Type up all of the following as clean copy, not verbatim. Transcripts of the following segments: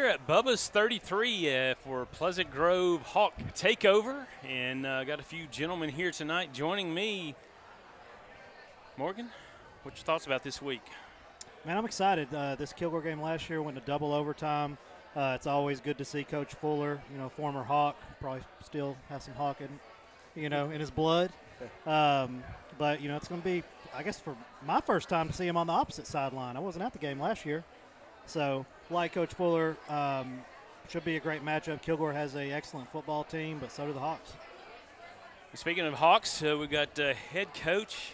here at Bubba's 33 for Pleasant Grove Hawk Takeover, and got a few gentlemen here tonight joining me. Morgan, what's your thoughts about this week? Man, I'm excited. This Kilgore game last year went to double overtime. It's always good to see Coach Fuller, former Hawk, probably still has some Hawk in his blood. But, it's going to be, I guess, for my first time to see him on the opposite sideline. I wasn't at the game last year. So, like Coach Fuller, should be a great matchup. Kilgore has an excellent football team, but so do the Hawks. Speaking of Hawks, we've got head coach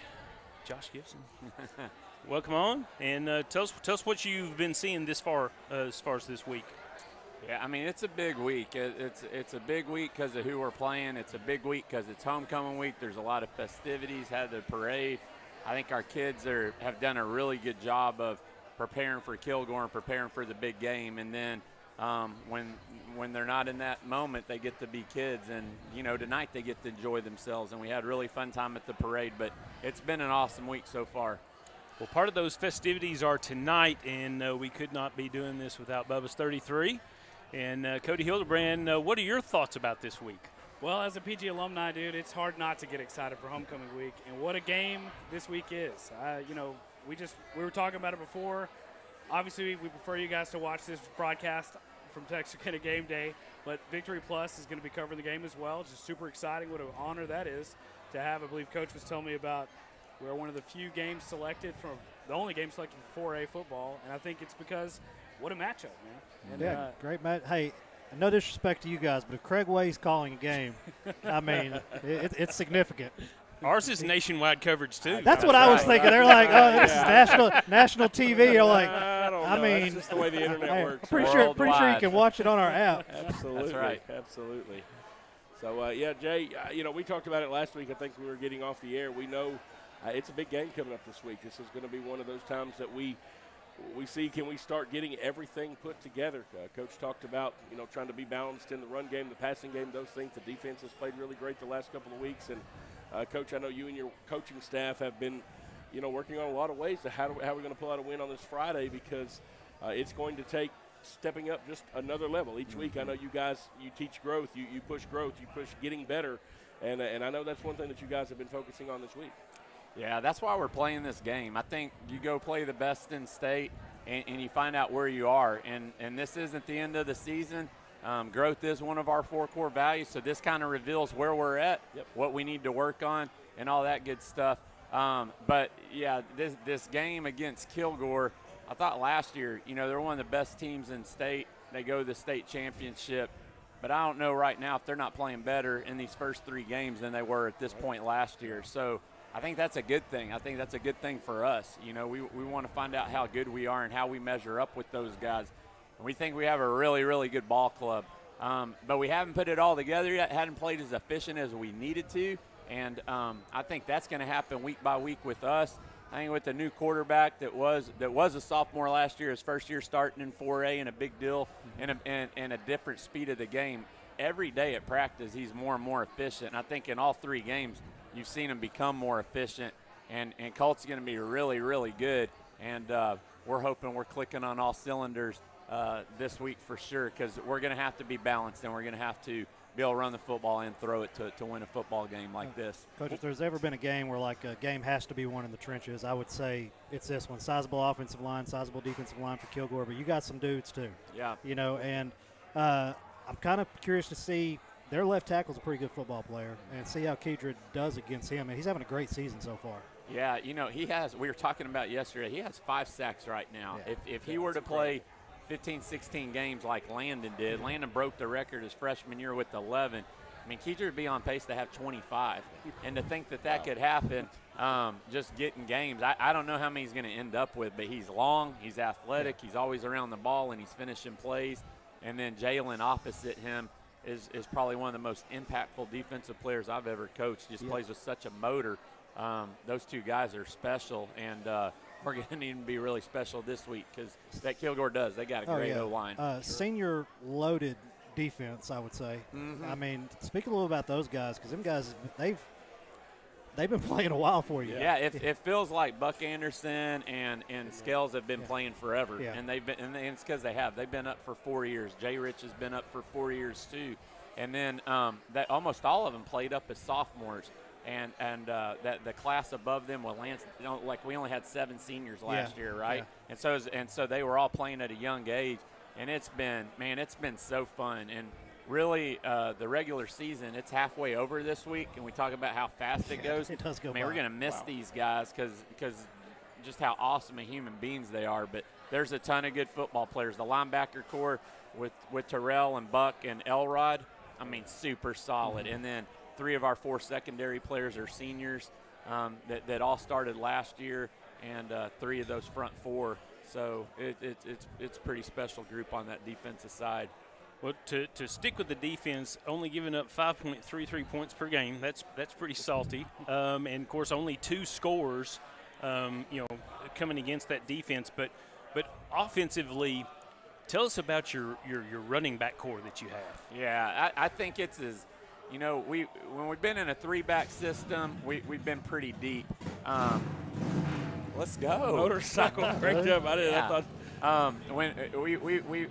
Josh Gibson. Welcome on, and tell us what you've been seeing as far as this week. Yeah, I mean, it's a big week. It's a big week because of who we're playing. It's a big week because it's homecoming week. There's a lot of festivities, had the parade. I think our kids have done a really good job of preparing for Kilgore and preparing for the big game. And then when they're not in that moment, they get to be kids. And, tonight they get to enjoy themselves. And we had a really fun time at the parade. But it's been an awesome week so far. Well, part of those festivities are tonight, and we could not be doing this without Bubba's 33. And Cody Hildebrand, what are your thoughts about this week? Well, as a PG alumni, dude, it's hard not to get excited for homecoming week. And what a game this week is. We were talking about it before. Obviously, we prefer you guys to watch this broadcast from Texarkana Game Day, but Victory Plus is going to be covering the game as well. It's just super exciting. What an honor that is to have. I believe Coach was telling me about we're one of the few games selected from the only game selected for 4A football, and I think it's because what a matchup, man. And, great match. Hey, no disrespect to you guys, but if Craig Way's calling a game, I mean, it's significant. Ours is nationwide coverage too. That's what I was thinking. They're like, oh, this is national TV. You're like, I mean, that's just the way the internet works. I'm pretty sure you can watch it on our app. Absolutely, that's right. Absolutely. So Jay, we talked about it last week. I think we were getting off the air. We know it's a big game coming up this week. This is going to be one of those times that we see, can we start getting everything put together? Coach talked about, trying to be balanced in the run game, the passing game, those things. The defense has played really great the last couple of weeks. And, Coach, I know you and your coaching staff have been, working on a lot of ways to how we're going to pull out a win on this Friday, because it's going to take stepping up just another level each week. I know you guys, you teach growth, you push growth, you push getting better. And I know that's one thing that you guys have been focusing on this week. Yeah, that's why we're playing this game. I think you go play the best in state, and you find out where you are. And this isn't the end of the season. Growth is one of our 4 core values, so this kind of reveals where we're at, what we need to work on, and all that good stuff. But, yeah, this game against Kilgore, I thought last year, they're one of the best teams in state. They go to the state championship. But I don't know right now if they're not playing better in these first 3 games than they were at this point last year. So I think that's a good thing. I think that's a good thing for us. We want to find out how good we are and how we measure up with those guys. And we think we have a really, really good ball club. But we haven't put it all together yet, hadn't played as efficient as we needed to. And I think that's going to happen week by week with us. I think with the new quarterback that was a sophomore last year, his first year starting in 4A, and a big deal, and a different speed of the game. Every day at practice, he's more and more efficient. And I think in all 3 games, you've seen him become more efficient, and Colt's going to be really, really good. And we're hoping we're clicking on all cylinders this week for sure, because we're going to have to be balanced, and we're going to have to be able to run the football and throw it to win a football game like this. Coach, if there's ever been a game where a game has to be won in the trenches, I would say it's this one. Sizable offensive line, sizable defensive line for Kilgore, but you got some dudes too. Yeah. And I'm kind of curious to see. Their left tackle's a pretty good football player, and see how Kedra does against him. And he's having a great season so far. Yeah, he has. We were talking about yesterday. He has 5 sacks right now. Yeah. If he were to play 15, 16 games like Landon did, Landon broke the record his freshman year with 11. I mean, Kedra would be on pace to have 25. And to think that could happen, just getting games, I don't know how many he's going to end up with, but he's long, he's athletic, he's always around the ball, and he's finishing plays. And then Jalen opposite him is probably one of the most impactful defensive players I've ever coached. Just plays with such a motor. Those 2 guys are special, and we're going to need to be really special this week, because that Kilgore does. They got a great O-line. Senior loaded defense, I would say. Mm-hmm. I mean, speak a little about those guys, because them guys, they've been playing a while for you. Yeah, it feels like Buck Anderson and Scales have been playing forever, Yeah. and and it's because they've been up for 4 years. Jay Rich has been up for 4 years too, and then that almost all of them played up as sophomores, and that the class above them with Lance, like we only had 7 seniors last year, right? Yeah. And so they were all playing at a young age, and it's been so fun. And really, the regular season, it's halfway over this week, and we talk about how fast it goes. It does go Man, by. we're going to miss these guys because just how awesome of human beings they are. But there's a ton of good football players. The linebacker core with Terrell and Buck and Elrod, I mean, super solid. And then 3 of our 4 secondary players are seniors that all started last year, and 3 of those front 4. So it's a pretty special group on that defensive side. Well, to stick with the defense, only giving up 5.33 points per game, that's pretty salty. And, of course, only 2 scores, coming against that defense. But offensively, tell us about your running back core that you have. Yeah, I think it's as – when we've been in a 3-back system, we've been pretty deep. Let's go. Motorcycle cranked up. I thought – when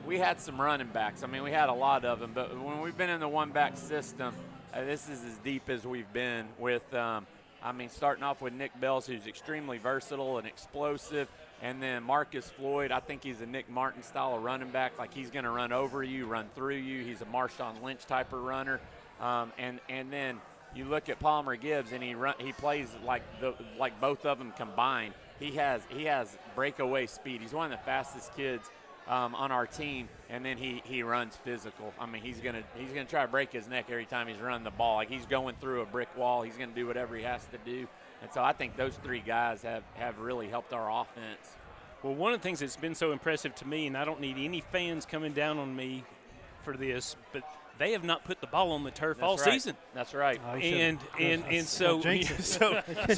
we had some running backs. I mean, we had a lot of them, but when we've been in the 1-back system, this is as deep as we've been with, starting off with Nick Bells, who's extremely versatile and explosive, and then Marcus Floyd. I think he's a Nick Martin style of running back. Like, he's going to run over you, run through you. He's a Marshawn Lynch type of runner. And then you look at Palmer Gibbs, and he plays like both of them combined. He has breakaway speed. He's one of the fastest kids on our team, and then he runs physical. I mean, he's gonna try to break his neck every time he's running the ball. Like, he's going through a brick wall. He's gonna do whatever he has to do. And so I think those 3 guys have really helped our offense. Well, one of the things that's been so impressive to me, and I don't need any fans coming down on me for this, but they have not put the ball on the turf all season. That's right. Oh, And so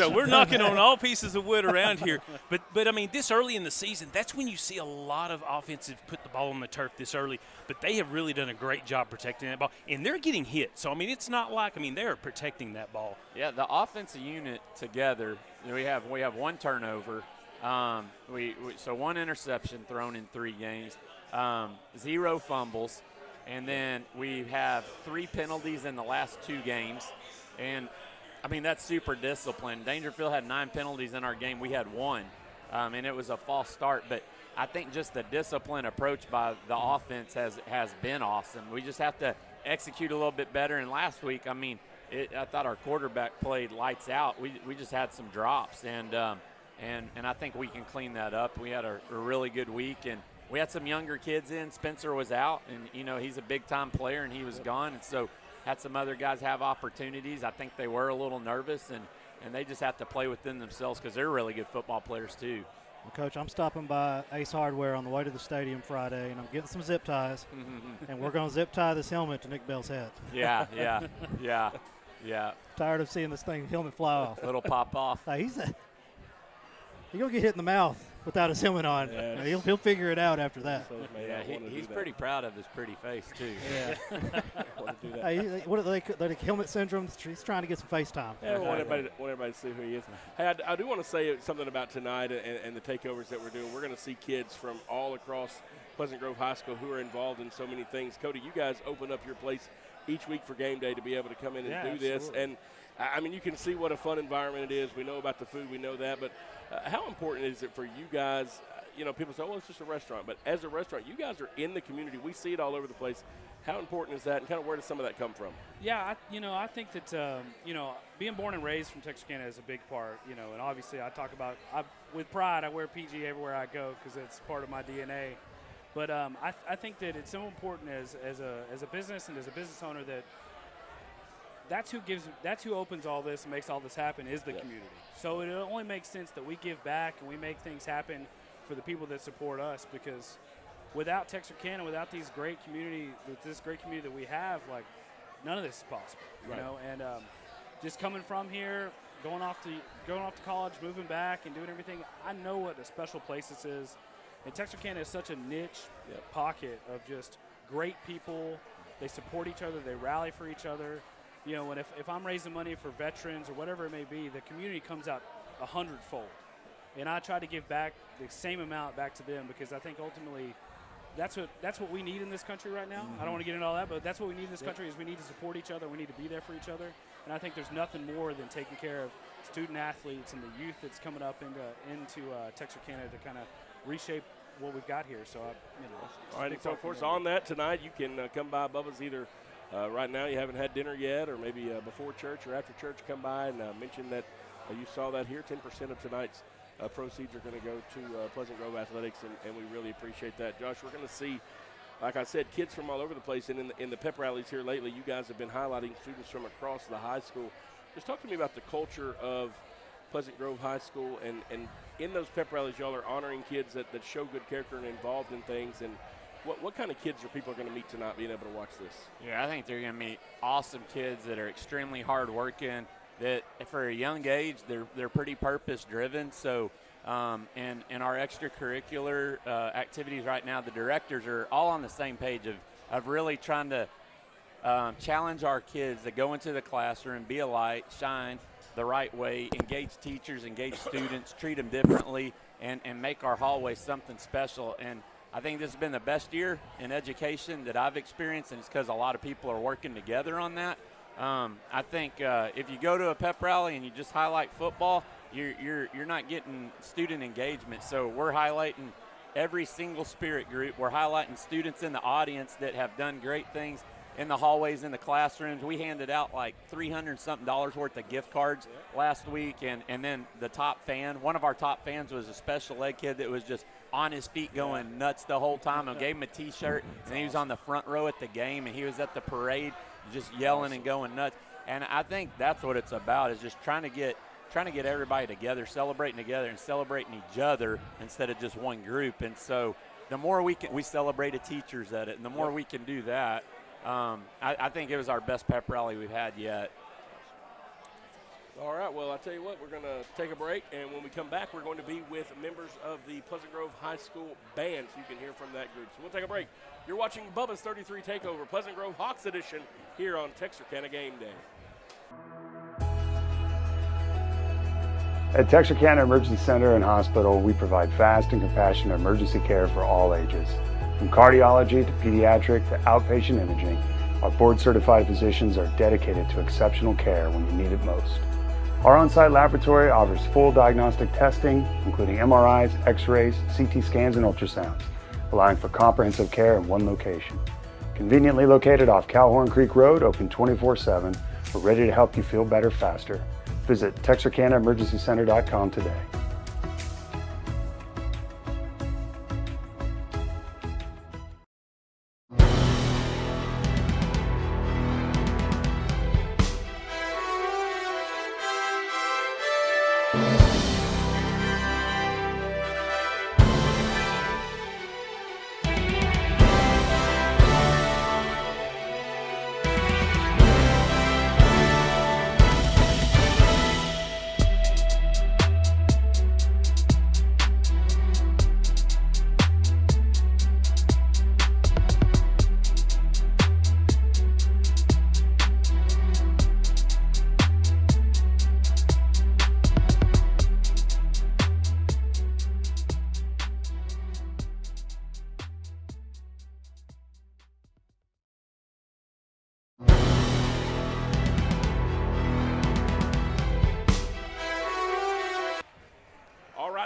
we're knocking on all pieces of wood around here. But I mean, this early in the season, that's when you see a lot of offensive put the ball on the turf this early. But they have really done a great job protecting that ball, and they're getting hit. So I mean, it's not like they're protecting that ball. Yeah, the offensive unit together, we have 1 turnover. So 1 interception thrown in 3 games, 0 fumbles. And then we have 3 penalties in the last 2 games. And, I mean, that's super disciplined. Dangerfield had 9 penalties in our game. We had 1, and it was a false start. But I think just the disciplined approach by the offense has been awesome. We just have to execute a little bit better. And last week, I mean, I thought our quarterback played lights out. We just had some drops, and I think we can clean that up. We had a really good week, and we had some younger kids in. Spencer was out, and, he's a big-time player, and he was gone. And so had some other guys have opportunities. I think they were a little nervous, and they just have to play within themselves because they're really good football players too. Well, Coach, I'm stopping by Ace Hardware on the way to the stadium Friday, and I'm getting some zip ties, and we're going to zip tie this helmet to Nick Bell's head. Yeah. Tired of seeing this helmet fly off. Little pop off. He's going to get hit in the mouth without his helmet on. Yeah. He'll figure it out after that. He's pretty proud of his pretty face too. Yeah. Want to do that. What are they helmet syndrome? He's trying to get some FaceTime. Yeah, we want everybody to see who he is. Hey, I do want to say something about tonight and the takeovers that we're doing. We're going to see kids from all across Pleasant Grove High School who are involved in so many things. Cody, you guys open up your place each week for game day to be able to come in and do this. And, I mean, you can see what a fun environment it is. We know about the food. We know that. But how important is it for you guys? People say, well, it's just a restaurant. But as a restaurant, you guys are in the community. We see it all over the place. How important is that, and kind of where does some of that come from? Yeah, I think that, being born and raised from Texarkana is a big part, and obviously I talk about, with pride, I wear PG everywhere I go because it's part of my DNA. But I think that it's so important as a business and as a business owner that's who opens all this and makes all this happen is the community. So it only makes sense that we give back and we make things happen for the people that support us, because without Texarkana, without this great community that we have, like, none of this is possible, you know. And just coming from here, going off to college, moving back, and doing everything, I know what a special place this is. And Texarkana is such a niche pocket of just great people. They support each other. They rally for each other. You know, when if I'm raising money for veterans or whatever it may be, the community comes out 100-fold. And I try to give back the same amount back to them, because I think ultimately that's what we need in this country right now. I don't want to get into all that, but that's what we need in this country is we need to support each other. We need to be there for each other. And I think there's nothing more than taking care of student athletes and the youth that's coming up into Texarkana to kind of reshape what we've got here. So, all right, so of course on that tonight you can come by Bubba's either right now you haven't had dinner yet, or maybe before church or after church, come by and mention that you saw that here. 10% of tonight's proceeds are going to go to Pleasant Grove Athletics, and we really appreciate that. Josh, we're going to see, like I said, kids from all over the place, and in the pep rallies here lately, you guys have been highlighting students from across the high school. Just talk to me about the culture of Pleasant Grove High School, and in those pep rallies, y'all are honoring kids that show good character and involved in things, and what kind of kids are people going to meet tonight being able to watch this? Yeah, I think they're going to meet awesome kids that are extremely hardworking, that for a young age, they're pretty purpose-driven. So in our extracurricular activities right now, the directors are all on the same page of really trying to challenge our kids to go into the classroom, be a light, shine the right way, engage teachers, engage students, treat them differently, and make our hallway something special. And I think this has been the best year in education that I've experienced, and it's because a lot of people are working together on that. I think if you go to a pep rally and you just highlight football, you're not getting student engagement. So we're highlighting every single spirit group. We're highlighting students in the audience that have done great things in the hallways, in the classrooms. We handed out like $300-something worth of gift cards last week, and then the top fan, one of our top fans was a special ed kid that was just on his feet going nuts the whole time. I gave him a T-shirt, and he was on the front row at the game, and he was at the parade just yelling and going nuts. And I think that's what it's about, is just trying to get everybody together, celebrating together and celebrating each other instead of just one group. And so the more we celebrated teachers at it, and the more we can do that, I think it was our best pep rally we've had yet. All right, well, I'll tell you what, we're going to take a break, and when we come back, we're going to be with members of the Pleasant Grove High School Band, so you can hear from that group. So we'll take a break. You're watching Bubba's 33 Takeover, Pleasant Grove Hawks Edition, here on Texarkana Game Day. At Texarkana Emergency Center and Hospital, we provide fast and compassionate emergency care for all ages. From cardiology to pediatric to outpatient imaging, our board-certified physicians are dedicated to exceptional care when you need it most. Our on-site laboratory offers full diagnostic testing, including MRIs, X-rays, CT scans, and ultrasounds, allowing for comprehensive care in one location. Conveniently located off Calhoun Creek Road, open 24/7, we're ready to help you feel better faster. Visit TexarkanaEmergencyCenter.com today.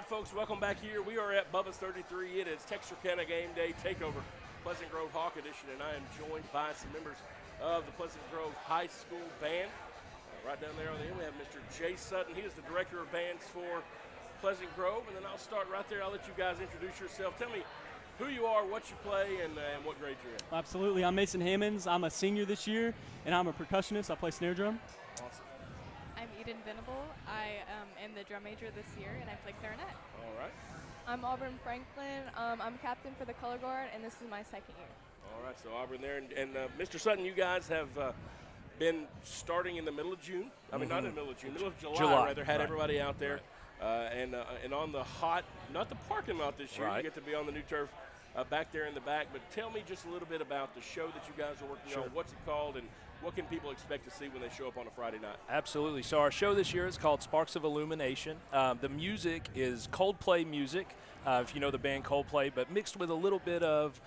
Folks, welcome back here. We are at Bubba's 33. It is Texarkana Game Day Takeover, Pleasant Grove Hawk Edition, and I am joined by some members of the Pleasant Grove High School Band. Right down there on the end, we have Mr. Jay Sutton. He is the Director of Bands for Pleasant Grove, and then I'll start right there. I'll let you guys introduce yourself. Tell me who you are, what you play, and what grade you're in. Absolutely. I'm Mason Hammonds. I'm a senior this year, and I'm a percussionist. I play snare drum. Awesome. I'm Eden Venable. I am the drum major this year, and I play clarinet. All right. I'm Auburn Franklin. I'm captain for the color guard, and this is my second year. All right, so Auburn there. And Mr. Sutton, you guys have been starting in the middle of June. I mean, not in the middle of June, middle of July. Rather, had everybody out there. Right. And on the hot, not the parking lot this year. Right. You get to be on the new turf back there in the back. But tell me just a little bit about the show that you guys are working on. What's it called, and what can people expect to see when they show up on a Friday night? Absolutely. So our show this year is called Sparks of Illumination. The music is Coldplay music, if you know the band Coldplay, but mixed with a little bit of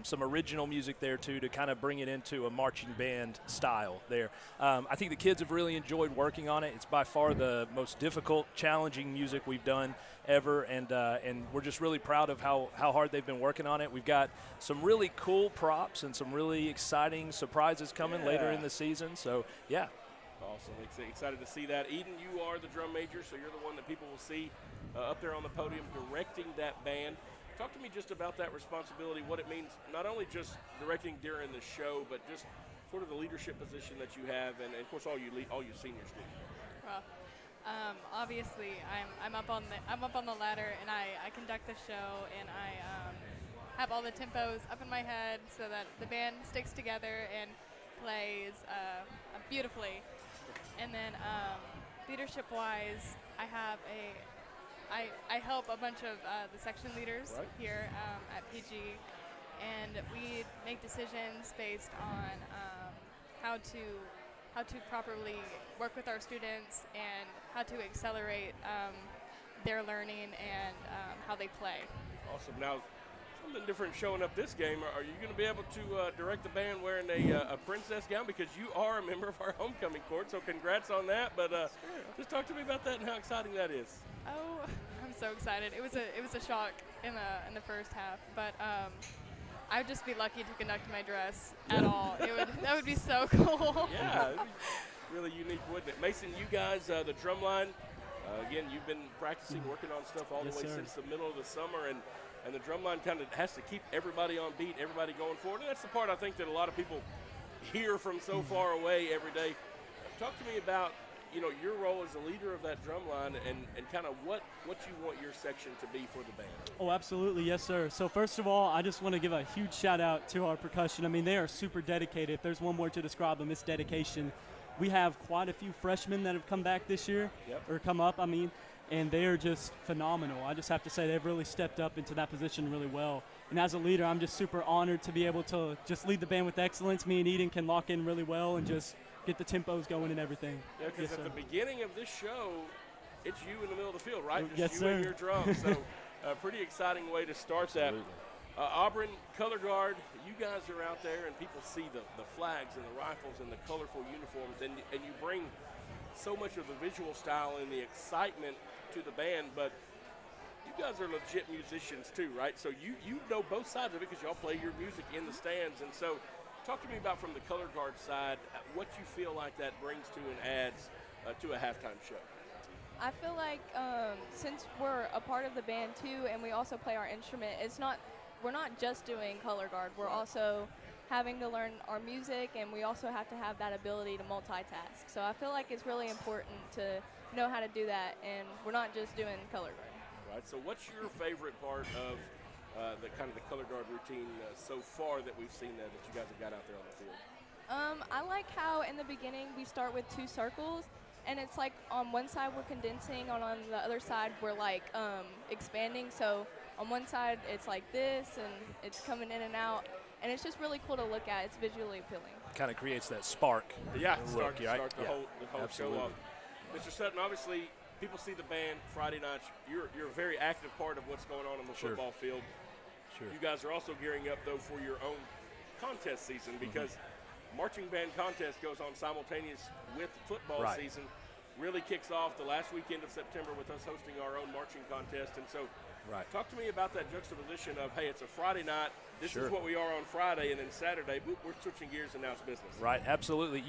some original music there too, to kind of bring it into a marching band style there. I think the kids have really enjoyed working on it. It's by far the most difficult, challenging music we've done ever, and we're just really proud of how hard they've been working on it. We've got some really cool props and some really exciting surprises coming later in the season. So, yeah. Awesome. Excited to see that. Eden, you are the drum major, so you're the one that people will see up there on the podium directing that band. Talk to me just about that responsibility, what it means, not only just directing during the show, but just sort of the leadership position that you have, and of course all you seniors do. Well, obviously, I'm up on the ladder, and I conduct the show, and I have all the tempos up in my head so that the band sticks together and plays beautifully. And then leadership-wise, I help a bunch of the section leaders here at PG, and we make decisions based on how to properly work with our students and how to accelerate their learning and how they play. Awesome. Now, something different showing up this game. Are you going to be able to direct the band wearing a princess gown? Because you are a member of our homecoming court, so congrats on that. But just talk to me about that and how exciting that is. Oh, I'm so excited. It was a shock in the first half, but I would just be lucky to conduct my dress at all. That would be so cool. Yeah, it'd be really unique, wouldn't it? Mason, you guys, the drum line, again, you've been practicing, working on stuff all the way since the middle of the summer, and the drum line kind of has to keep everybody on beat, everybody going forward. And that's the part I think that a lot of people hear from so far away every day. Talk to me about, your role as a leader of that drum line and kind of what you want your section to be for the band. Oh, absolutely. Yes, sir. So first of all, I just want to give a huge shout out to our percussion. I mean, they are super dedicated. If there's one word to describe them, it's dedication. We have quite a few freshmen that have come back this year, or come up, and they are just phenomenal. I just have to say they've really stepped up into that position really well. And as a leader, I'm just super honored to be able to just lead the band with excellence. Me and Eden can lock in really well and just get the tempos going and everything. Yeah, because at the beginning of this show, it's you in the middle of the field, right? Yes, just you sir. and your drums. So a pretty exciting way to start that. Auburn, color guard, you guys are out there and people see the flags and the rifles and the colorful uniforms, and you bring so much of the visual style and the excitement to the band, but you guys are legit musicians too, right? So you know both sides of it because y'all play your music in the stands. And so talk to me about, from the color guard side, what you feel like that brings to and adds to a halftime show. I feel like since we're a part of the band too, and we also play our instrument, we're not just doing color guard. We're also having to learn our music, and we also have to have that ability to multitask. So I feel like it's really important to know how to do that, and we're not just doing color guard. Right. So what's your favorite part of the kind of the color guard routine so far that we've seen that you guys have got out there on the field? I like how in the beginning we start with 2 circles, and it's like on one side we're condensing, on the other side we're like expanding. So on one side it's like this, and it's coming in and out, and it's just really cool to look at. It's visually appealing. Kind of creates that spark. Yeah, look, start the whole show off. Mr. Sutton, obviously people see the band Friday nights. You're a very active part of what's going on the football field. Sure. You guys are also gearing up, though, for your own contest season, because marching band contest goes on simultaneous with football season. Really kicks off the last weekend of September with us hosting our own marching contest. And so talk to me about that juxtaposition of, hey, it's a Friday night, this is what we are on Friday, and then Saturday, we're switching gears and now it's business. Right, absolutely.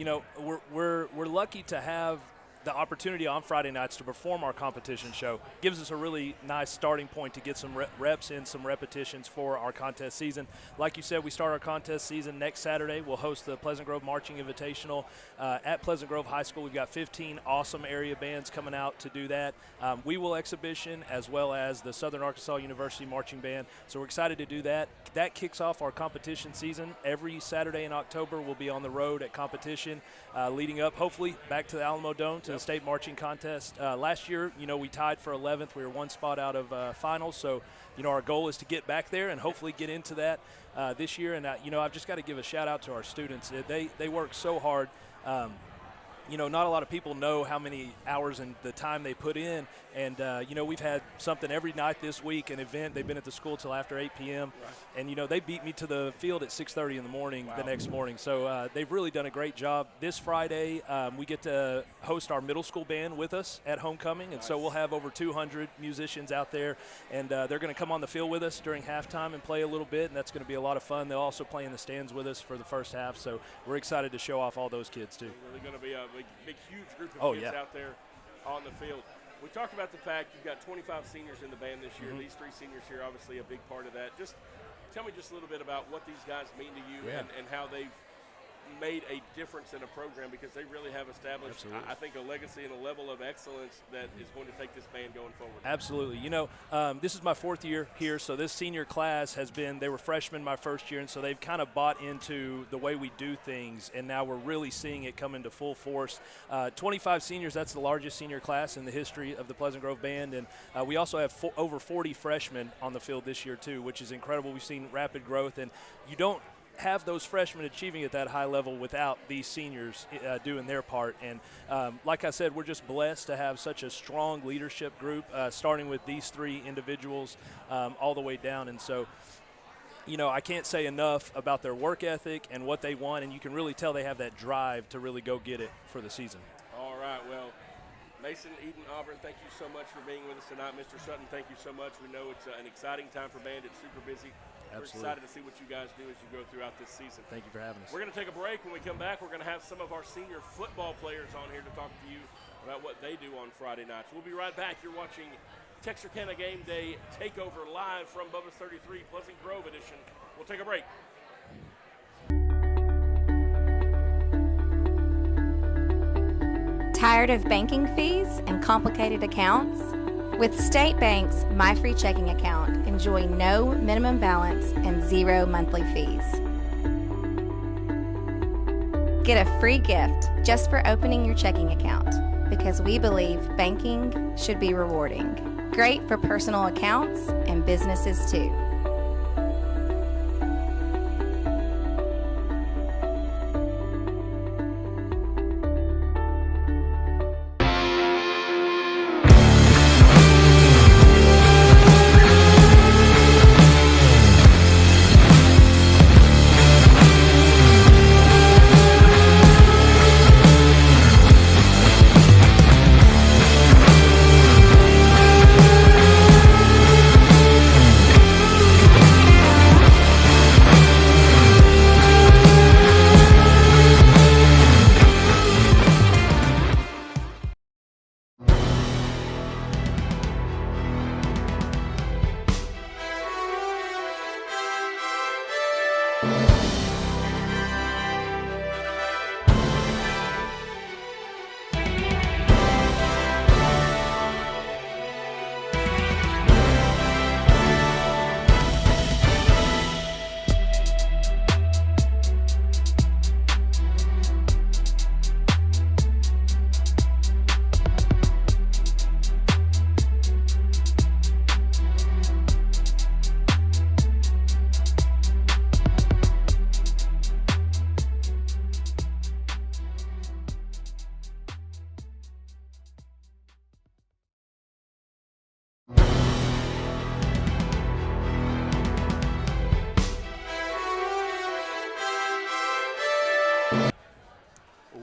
We're lucky to have the opportunity on Friday nights to perform our competition show. Gives us a really nice starting point to get some reps in, some repetitions for our contest season. Like you said, we start our contest season next Saturday. We'll host the Pleasant Grove Marching Invitational at Pleasant Grove High School. We've got 15 awesome area bands coming out to do that. We will exhibition, as well as the Southern Arkansas University Marching Band. So we're excited to do that. That kicks off our competition season. Every Saturday in October, we'll be on the road at competition, leading up, hopefully, back to the Alamo Dome to to the state marching contest. Last year, we tied for 11th. We were one spot out of finals. So, our goal is to get back there and hopefully get into that this year. And, I've just got to give a shout out to our students. They work so hard. Not a lot of people know how many hours and the time they put in. And, we've had something every night this week, an event. They've been at the school till after 8 p.m. Right. And, they beat me to the field at 6:30 in the morning the next morning. So they've really done a great job. This Friday, we get to host our middle school band with us at homecoming. And so we'll have over 200 musicians out there. And they're going to come on the field with us during halftime and play a little bit. And that's going to be a lot of fun. They'll also play in the stands with us for the first half. So we're excited to show off all those kids, too. It's really going to be a big, huge group of kids out there on the field. We talked about the fact you've got 25 seniors in the band this year. These 3 seniors here, obviously a big part of that. Just tell me just a little bit about what these guys mean to you and how they've made a difference in a program, because they really have established, I think, a legacy and a level of excellence that is going to take this band going forward. Absolutely. This is my 4th year here, so this senior class they were freshmen my first year, and so they've kind of bought into the way we do things, and now we're really seeing it come into full force. 25 seniors, that's the largest senior class in the history of the Pleasant Grove Band, and we also have over 40 freshmen on the field this year too, which is incredible. We've seen rapid growth, and you don't have those freshmen achieving at that high level without these seniors doing their part. And like I said, we're just blessed to have such a strong leadership group, starting with these 3 individuals all the way down. And so, I can't say enough about their work ethic and what they want, and you can really tell they have that drive to really go get it for the season. All right, well, Mason, Eden, Auburn, thank you so much for being with us tonight. Mr. Sutton, thank you so much. We know it's an exciting time for band. It's super busy. Absolutely. We're excited to see what you guys do as you go throughout this season. Thank you for having us. We're going to take a break. When we come back, we're going to have some of our senior football players on here to talk to you about what they do on Friday nights. We'll be right back. You're watching Texarkana Game Day Takeover live from Bubba's 33 Pleasant Grove edition. We'll take a break. Tired of banking fees and complicated accounts? With State Bank's My Free Checking Account, enjoy no minimum balance and 0 monthly fees. Get a free gift just for opening your checking account, because we believe banking should be rewarding. Great for personal accounts and businesses too.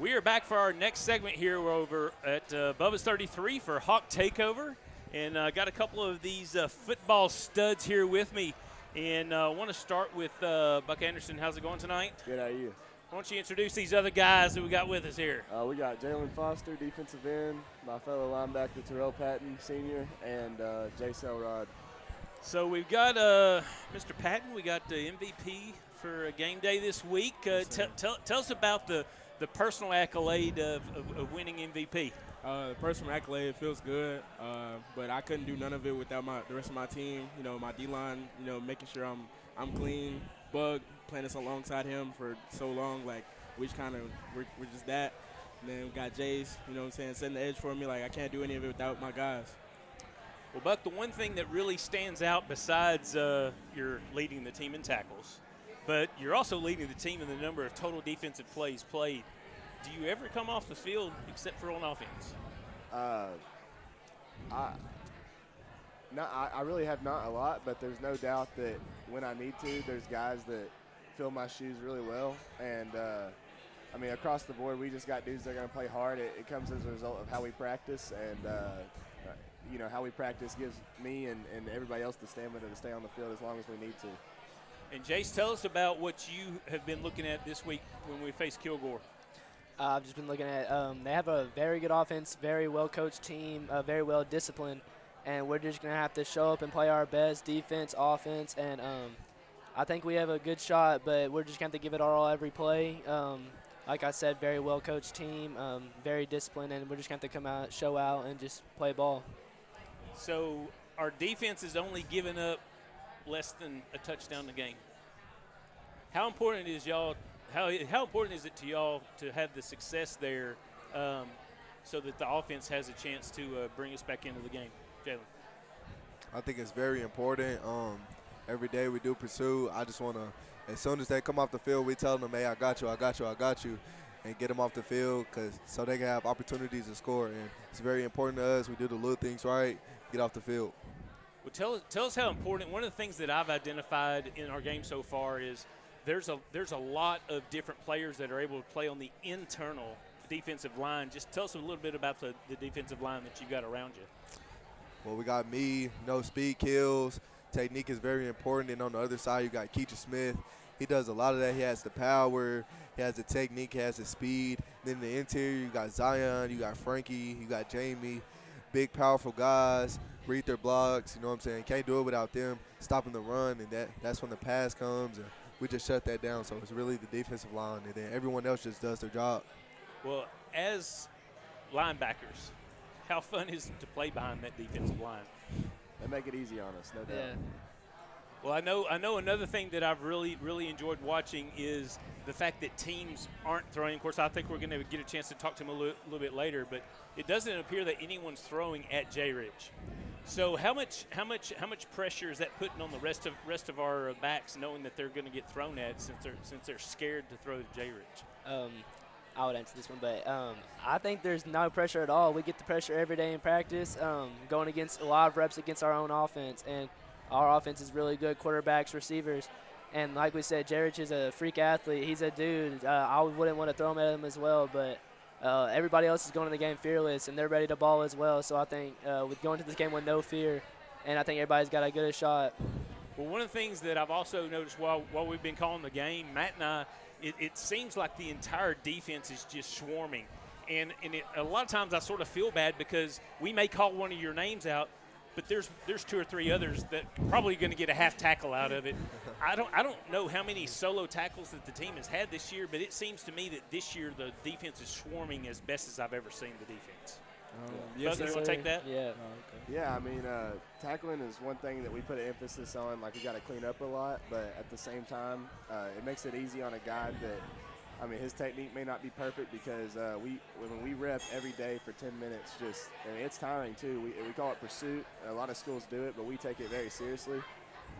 We are back for our next segment here. We're over at Bubba's 33 for Hawk Takeover. And got a couple of these football studs here with me. And I want to start with Buck Anderson. How's it going tonight? Good, how are you? Why don't you introduce these other guys that we got with us here? We got Jalen Foster, defensive end, my fellow linebacker Terrell Patton, senior, and Jay Selrod. So we've got Mr. Patton. We got the MVP for game day this week. Tell us about the personal accolade of winning MVP. Personal accolade, it feels good, but I couldn't do none of it without the rest of my team. You know, my D-line, you know, making sure I'm clean. Bug playing this alongside him for so long, like we're just that. And then we got Jace, you know what I'm saying, setting the edge for me. Like, I can't do any of it without my guys. Well, Buck, the one thing that really stands out besides you're leading the team in tackles, but you're also leading the team in the number of total defensive plays played. Do you ever come off the field except for on offense? I really have not a lot, but there's no doubt that when I need to, there's guys that fill my shoes really well. And, I mean, across the board, we just got dudes that are going to play hard. It comes as a result of how we practice, and, you know, how we practice gives me and everybody else the stamina to stay on the field as long as we need to. And, Jace, tell us about what you have been looking at this week when we face Kilgore. I've just been looking at they have a very good offense, very well-coached team, very well-disciplined, and we're just going to have to show up and play our best defense, offense, and I think we have a good shot, but we're just going to have to give it our all every play. Like I said, very well-coached team, very disciplined, and we're just going to have to come out, show out, and just play ball. So our defense is only giving up less than a touchdown a game. How important is y'all? How important is it to y'all to have the success there, so that the offense has a chance to bring us back into the game, Jalen? I think it's very important. Every day we do pursue. I just want to, as soon as they come off the field, we tell them, hey, I got you, I got you, I got you, and get them off the field so they can have opportunities to score. And it's very important to us. We do the little things right, get off the field. Well, tell us how important. One of the things that I've identified in our game so far is there's a lot of different players that are able to play on the internal defensive line. Just tell us a little bit about the defensive line that you've got around you. Well, we got me, speed kills. Technique is very important. And on the other side, you got Keisha Smith. He does a lot of that. He has the power. He has the technique. He has the speed. Then in the interior, you got Zion. You got Frankie. You got Jamie. Big, powerful guys. Read their blocks. You know what I'm saying? Can't do it without them stopping the run. And that's when the pass comes. And we just shut that down. So it's really the defensive line. And then everyone else just does their job. Well, as linebackers, how fun is it to play behind that defensive line? They make it easy on us, no doubt. Yeah. Well, I know another thing that I've really enjoyed watching is the fact that teams aren't throwing. Of course, I think we're going to get a chance to talk to him a little bit later, but it doesn't appear that anyone's throwing at J. Rich. So how much pressure is that putting on the rest of our backs, knowing that they're going to get thrown at since they're scared to throw to J. Rich? I would answer this one, but I think there's no pressure at all. We get the pressure every day in practice, going against a lot of reps against our own offense, and our offense is really good, quarterbacks, receivers, and like we said, Jarrett is a freak athlete. He's a dude. I wouldn't want to throw him at him as well, but everybody else is going to the game fearless, and they're ready to ball as well. So I think with going to this game with no fear, and I think everybody's got a good shot. Well, one of the things that I've also noticed while we've been calling the game, Matt and I, it seems like the entire defense is just swarming. And a lot of times I sort of feel bad because we may call one of your names out, but there's two or three others that probably going to get a half tackle out of it. I don't know how many solo tackles that the team has had this year, but it seems to me that this year the defense is swarming as best as I've ever seen the defense. Yes, you want to take that? Yeah. Yeah, I mean, tackling is one thing that we put an emphasis on. Like, we got to clean up a lot, but at the same time, it makes it easy on a guy that, I mean, his technique may not be perfect because when we rep every day for 10 minutes, it's tiring too. We call it pursuit. A lot of schools do it, but we take it very seriously.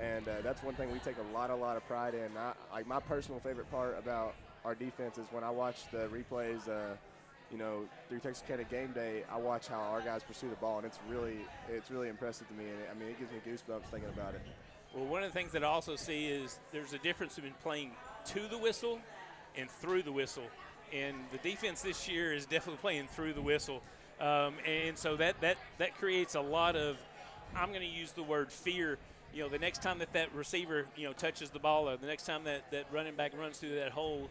And that's one thing we take a lot of pride in. Like, my personal favorite part about our defense is when I watch the replays, through Texarkana game day, I watch how our guys pursue the ball, and it's really impressive to me. And I mean, it gives me goosebumps thinking about it. Well, one of the things that I also see is there's a difference between playing to the whistle and through the whistle. And the defense this year is definitely playing through the whistle. And so that creates a lot of, I'm going to use the word fear. The next time that receiver, touches the ball, or the next time that running back runs through that hole,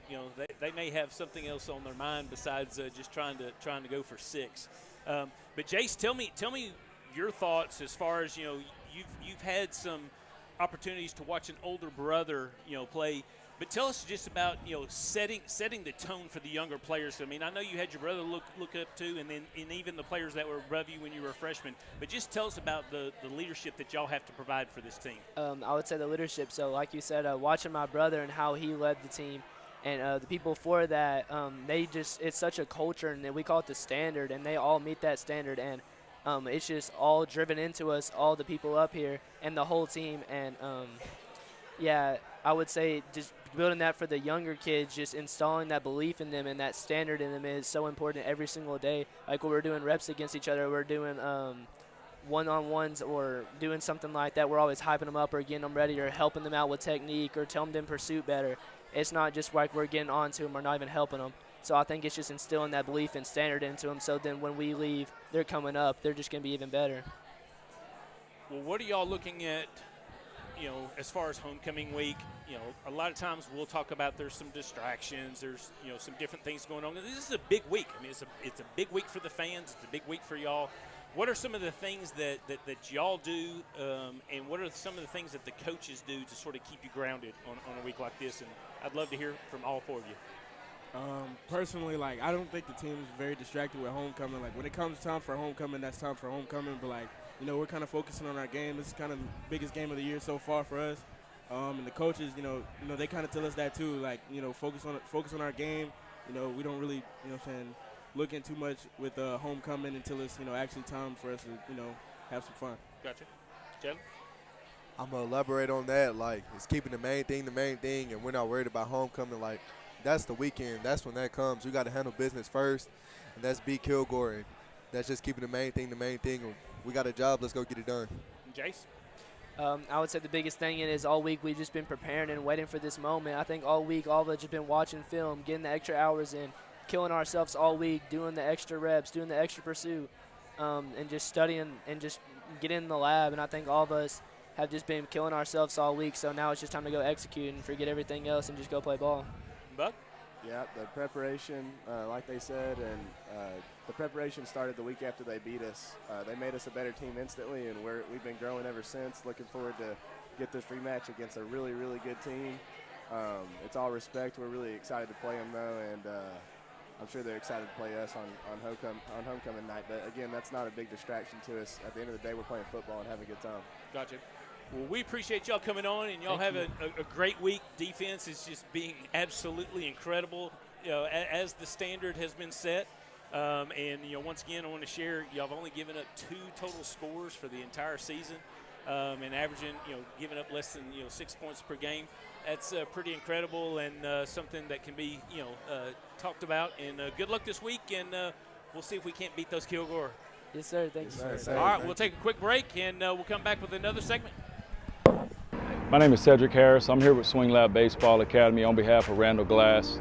they may have something else on their mind besides just trying to go for 6. But Jace, tell me your thoughts as far as you've had some opportunities to watch an older brother play. But tell us just about setting the tone for the younger players. I mean, I know you had your brother look up to, and even the players that were above you when you were a freshman. But just tell us about the leadership that y'all have to provide for this team. I would say the leadership. So, like you said, watching my brother and how he led the team, And the people for that, it's such a culture, and we call it the standard, and they all meet that standard. And it's just all driven into us, all the people up here, and the whole team. And yeah, I would say just building that for the younger kids, just installing that belief in them and that standard in them is so important every single day. Like when we're doing reps against each other, we're doing one-on-ones or doing something like that. We're always hyping them up or getting them ready or helping them out with technique or telling them to pursue better. It's not just like we're getting on to them or not even helping them. So I think it's just instilling that belief and standard into them, so then when we leave, they're coming up. They're just going to be even better. Well, what are y'all looking at, as far as homecoming week? A lot of times we'll talk about there's some distractions, there's, some different things going on. This is a big week. I mean, it's a big week for the fans. It's a big week for y'all. What are some of the things that y'all do, and what are some of the things that the coaches do to sort of keep you grounded on a week like this? And I'd love to hear from all four of you. Personally, I don't think the team is very distracted with homecoming. When it comes time for homecoming, that's time for homecoming. But, we're kind of focusing on our game. This is kind of the biggest game of the year so far for us. And the coaches, they kind of tell us that too. Focus on our game. We don't really, look in too much with homecoming until it's, actually time for us to, have some fun. Gotcha. Jalen? I'm going to elaborate on that. It's keeping the main thing, and we're not worried about homecoming. That's the weekend. That's when that comes. We got to handle business first, and that's beat Kilgore. And that's just keeping the main thing. We got a job. Let's go get it done. Jace? I would say the biggest thing is all week we've just been preparing and waiting for this moment. I think all week all of us have been watching film, getting the extra hours in, killing ourselves all week, doing the extra reps, doing the extra pursuit, and just studying and just getting in the lab. And I think all of us have just been killing ourselves all week. So now it's just time to go execute and forget everything else and just go play ball. Buck? Yeah, the preparation, like they said, and the preparation started the week after they beat us. They made us a better team instantly, and we've been growing ever since. Looking forward to get this rematch against a really, really good team. It's all respect. We're really excited to play them, though, and I'm sure they're excited to play us on homecoming night. But, again, that's not a big distraction to us. At the end of the day, we're playing football and having a good time. Gotcha. Well, we appreciate y'all coming on, and y'all have a great week. Defense is just being absolutely incredible, as the standard has been set. And, once again, I want to share, y'all have only given up 2 total scores for the entire season, and averaging, giving up less than, 6 points per game. That's pretty incredible and something that can be, talked about. And good luck this week, and we'll see if we can't beat those Kilgore. Yes, sir. Thank you, sir. All right, we'll take a quick break, and we'll come back with another segment. My name is Cedric Harris. I'm here with Swing Lab Baseball Academy on behalf of Randall Glass.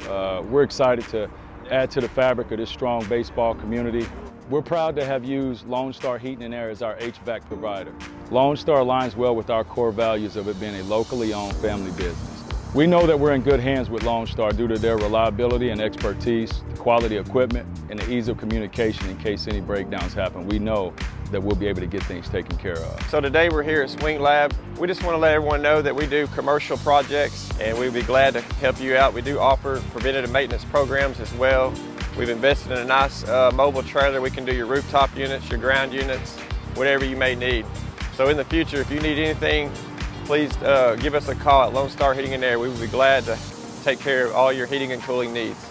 We're excited to add to the fabric of this strong baseball community. We're proud to have used Lone Star Heating and Air as our HVAC provider. Lone Star aligns well with our core values of it being a locally owned family business. We know that we're in good hands with Lone Star due to their reliability and expertise, the quality equipment, and the ease of communication in case any breakdowns happen. We know that we'll be able to get things taken care of. So today we're here at Swing Lab. We just want to let everyone know that we do commercial projects, and we'd be glad to help you out. We do offer preventative maintenance programs as well. We've invested in a nice mobile trailer. We can do your rooftop units, your ground units, whatever you may need. So in the future, if you need anything, please give us a call at Lone Star Heating and Air. We would be glad to take care of all your heating and cooling needs.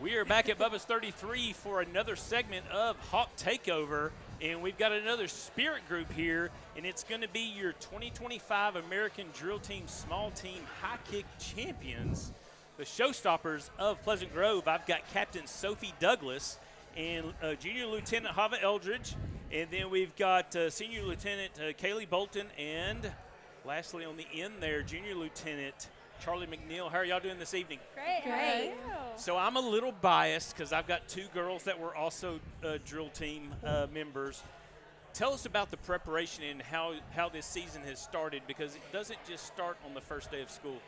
We are back at Bubba's 33 for another segment of Hawk Takeover, and we've got another spirit group here, and it's going to be your 2025 American Drill Team Small Team High Kick Champions, the Showstoppers of Pleasant Grove. I've got Captain Sophie Douglas and Junior Lieutenant Hava Eldridge And then we've got Senior Lieutenant Kaylee Bolton, and lastly on the end there, Junior Lieutenant Charlie McNeil. How are y'all doing this evening? Great. So I'm a little biased because I've got two girls that were also drill team members. Tell us about the preparation and how this season has started, because it doesn't just start on the first day of school.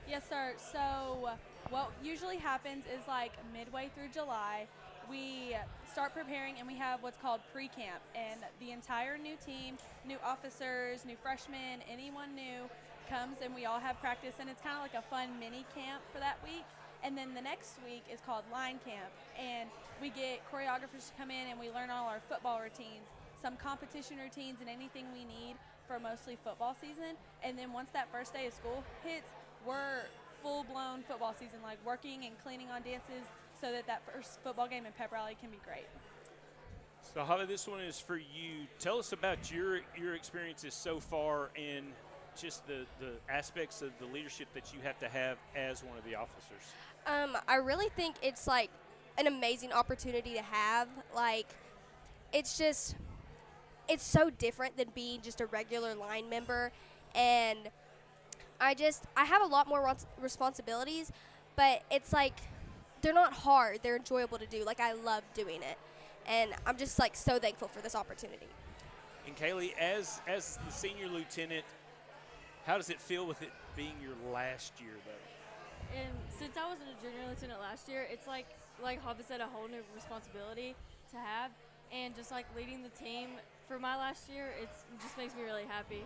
Yes, sir. So what usually happens is like midway through July, we start preparing and we have what's called pre-camp. And the entire new team, new officers, new freshmen, anyone new comes and we all have practice. And it's kind of like a fun mini camp for that week. And then the next week is called line camp. And we get choreographers to come in and we learn all our football routines, some competition routines, and anything we need for mostly football season. And then once that first day of school hits, we're full-blown football season, like working and cleaning on dances so that first football game and pep rally can be great. So Holly, this one is for you. Tell us about your experiences so far and just the aspects of the leadership that you have to have as one of the officers. I really think it's like an amazing opportunity to have. Like, it's so different than being just a regular line member, and I have a lot more responsibilities, but it's like they're not hard. They're enjoyable to do. Like, I love doing it, and I'm just like so thankful for this opportunity. And Kaylee, as the senior lieutenant, how does it feel with it being your last year, though? And since I wasn't a junior lieutenant last year, it's like Hava said, a whole new responsibility to have, and just like leading the team for my last year, it just makes me really happy.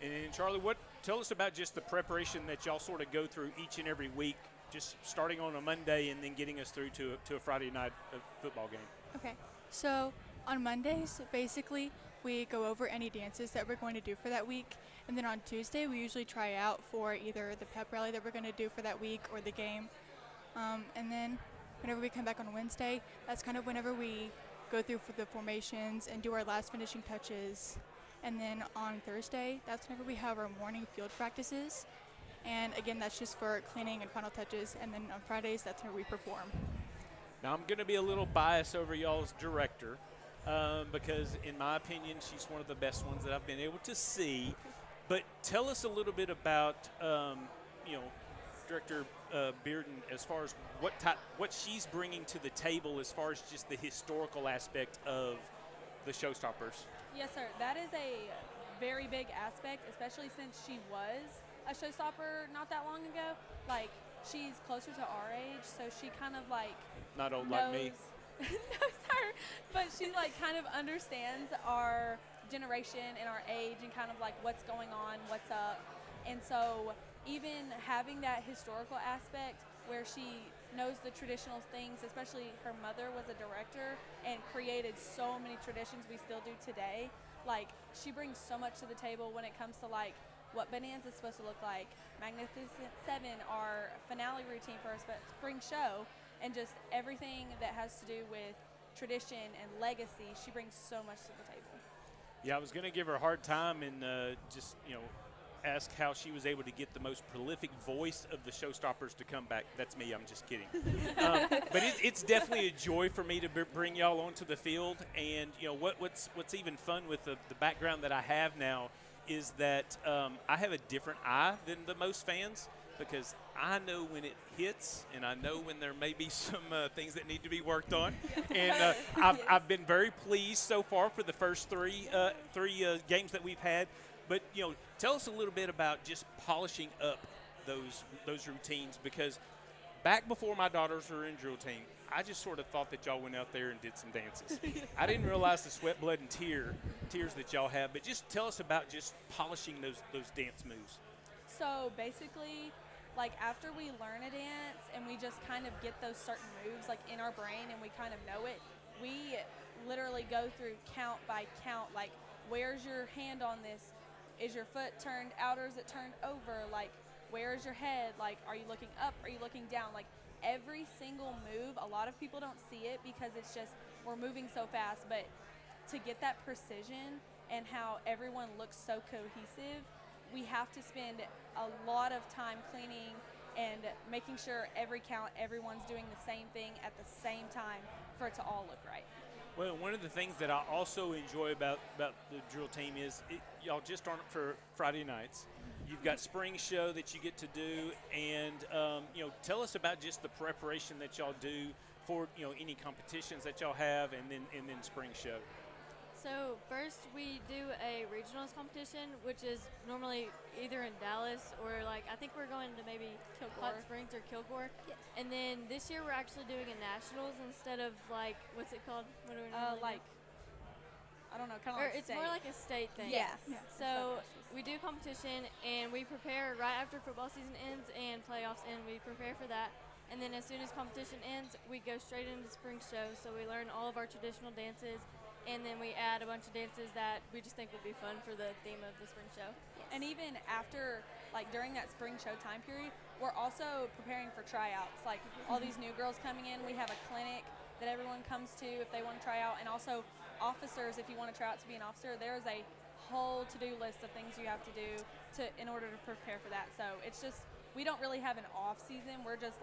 And Charlie, tell us about just the preparation that y'all sort of go through each and every week, just starting on a Monday and then getting us through to a Friday night football game. Okay, so on Mondays, basically, we go over any dances that we're going to do for that week. And then on Tuesday, we usually try out for either the pep rally that we're going to do for that week or the game. And then whenever we come back on Wednesday, that's kind of whenever we go through for the formations and do our last finishing touches. And then on Thursday, that's whenever we have our morning field practices. And again, that's just for cleaning and final touches. And then on Fridays, that's where we perform. Now, I'm going to be a little biased over y'all's director because, in my opinion, she's one of the best ones that I've been able to see. But tell us a little bit about, Director Bearden, as far as what she's bringing to the table as far as just the historical aspect of the Showstoppers. Yes, sir. That is a very big aspect, especially since she was a Showstopper not that long ago. Like, she's closer to our age, so she kind of like not old like me. No, sir. But she like kind of understands our generation and our age and kind of like what's going on, what's up. And so even having that historical aspect where she knows the traditional things, especially her mother was a director and created so many traditions we still do today. Like, she brings so much to the table when it comes to like what Bonanza is supposed to look like, Magnificent Seven, our finale routine for our spring show, and just everything that has to do with tradition and legacy. She brings so much to the table. Yeah, I was going to give her a hard time and ask how she was able to get the most prolific voice of the Showstoppers to come back. That's me. I'm just kidding. But it's definitely a joy for me to bring y'all onto the field. And what's even fun with the background that I have now is that I have a different eye than the most fans, because I know when it hits and I know when there may be some things that need to be worked on. And I've been very pleased so far for the first three games that we've had. But, tell us a little bit about just polishing up those routines, because back before my daughters were in drill team, I just sort of thought that y'all went out there and did some dances. I didn't realize the sweat, blood, and tears that y'all have. But just tell us about just polishing those dance moves. So basically, like after we learn a dance and we just kind of get those certain moves like in our brain and we kind of know it, we literally go through count by count, like where's your hand on this? Is your foot turned out or is it turned over? Like, where's your head? Like, are you looking up? Are you looking down? Like, every single move, a lot of people don't see it because it's just, we're moving so fast. But to get that precision and how everyone looks so cohesive, we have to spend a lot of time cleaning and making sure every count, everyone's doing the same thing at the same time for it to all look right. Well, one of the things that I also enjoy about the drill team is y'all just aren't for Friday nights. You've got spring show that you get to do, and tell us about just the preparation that y'all do for any competitions that y'all have, and then spring show. So first we do a regionals competition, which is normally either in Dallas or I think we're going to maybe Hot Springs or Kilgore. Yes. And then this year we're actually doing a nationals instead of what's it called? What do we normally do? I don't know, kind of like it's more like a state thing. Yeah. So we do competition and we prepare right after football season ends and playoffs end. We prepare for that. And then as soon as competition ends, we go straight into spring show. So we learn all of our traditional dances. And then we add a bunch of dances that we just think will be fun for the theme of the spring show. Yes. And even after, during that spring show time period, we're also preparing for tryouts. All these new girls coming in, we have a clinic that everyone comes to if they want to try out. And also officers, if you want to try out to be an officer, there's a whole to-do list of things you have to do in order to prepare for that. So it's just, we don't really have an off season. We're just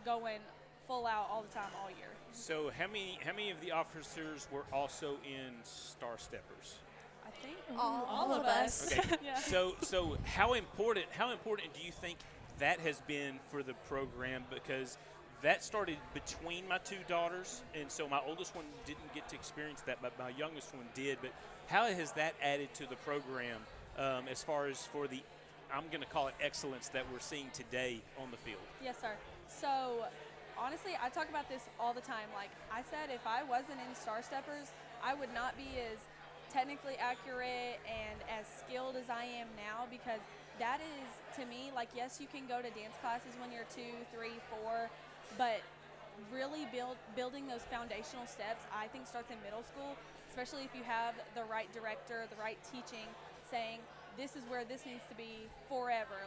going full out all the time, all year. So how many of the officers were also in Star Steppers? I think all of us. Okay. Yeah. So how important do you think that has been for the program? Because that started between my two daughters, and so my oldest one didn't get to experience that, but my youngest one did. But how has that added to the program as far as for the, I'm going to call it excellence that we're seeing today on the field? Yes, sir. So honestly, I talk about this all the time. Like I said, if I wasn't in Star Steppers, I would not be as technically accurate and as skilled as I am now, because that is, to me, yes, you can go to dance classes when you're 2, 3, 4, but really building those foundational steps, I think, starts in middle school, especially if you have the right director, the right teaching, saying this is where this needs to be forever.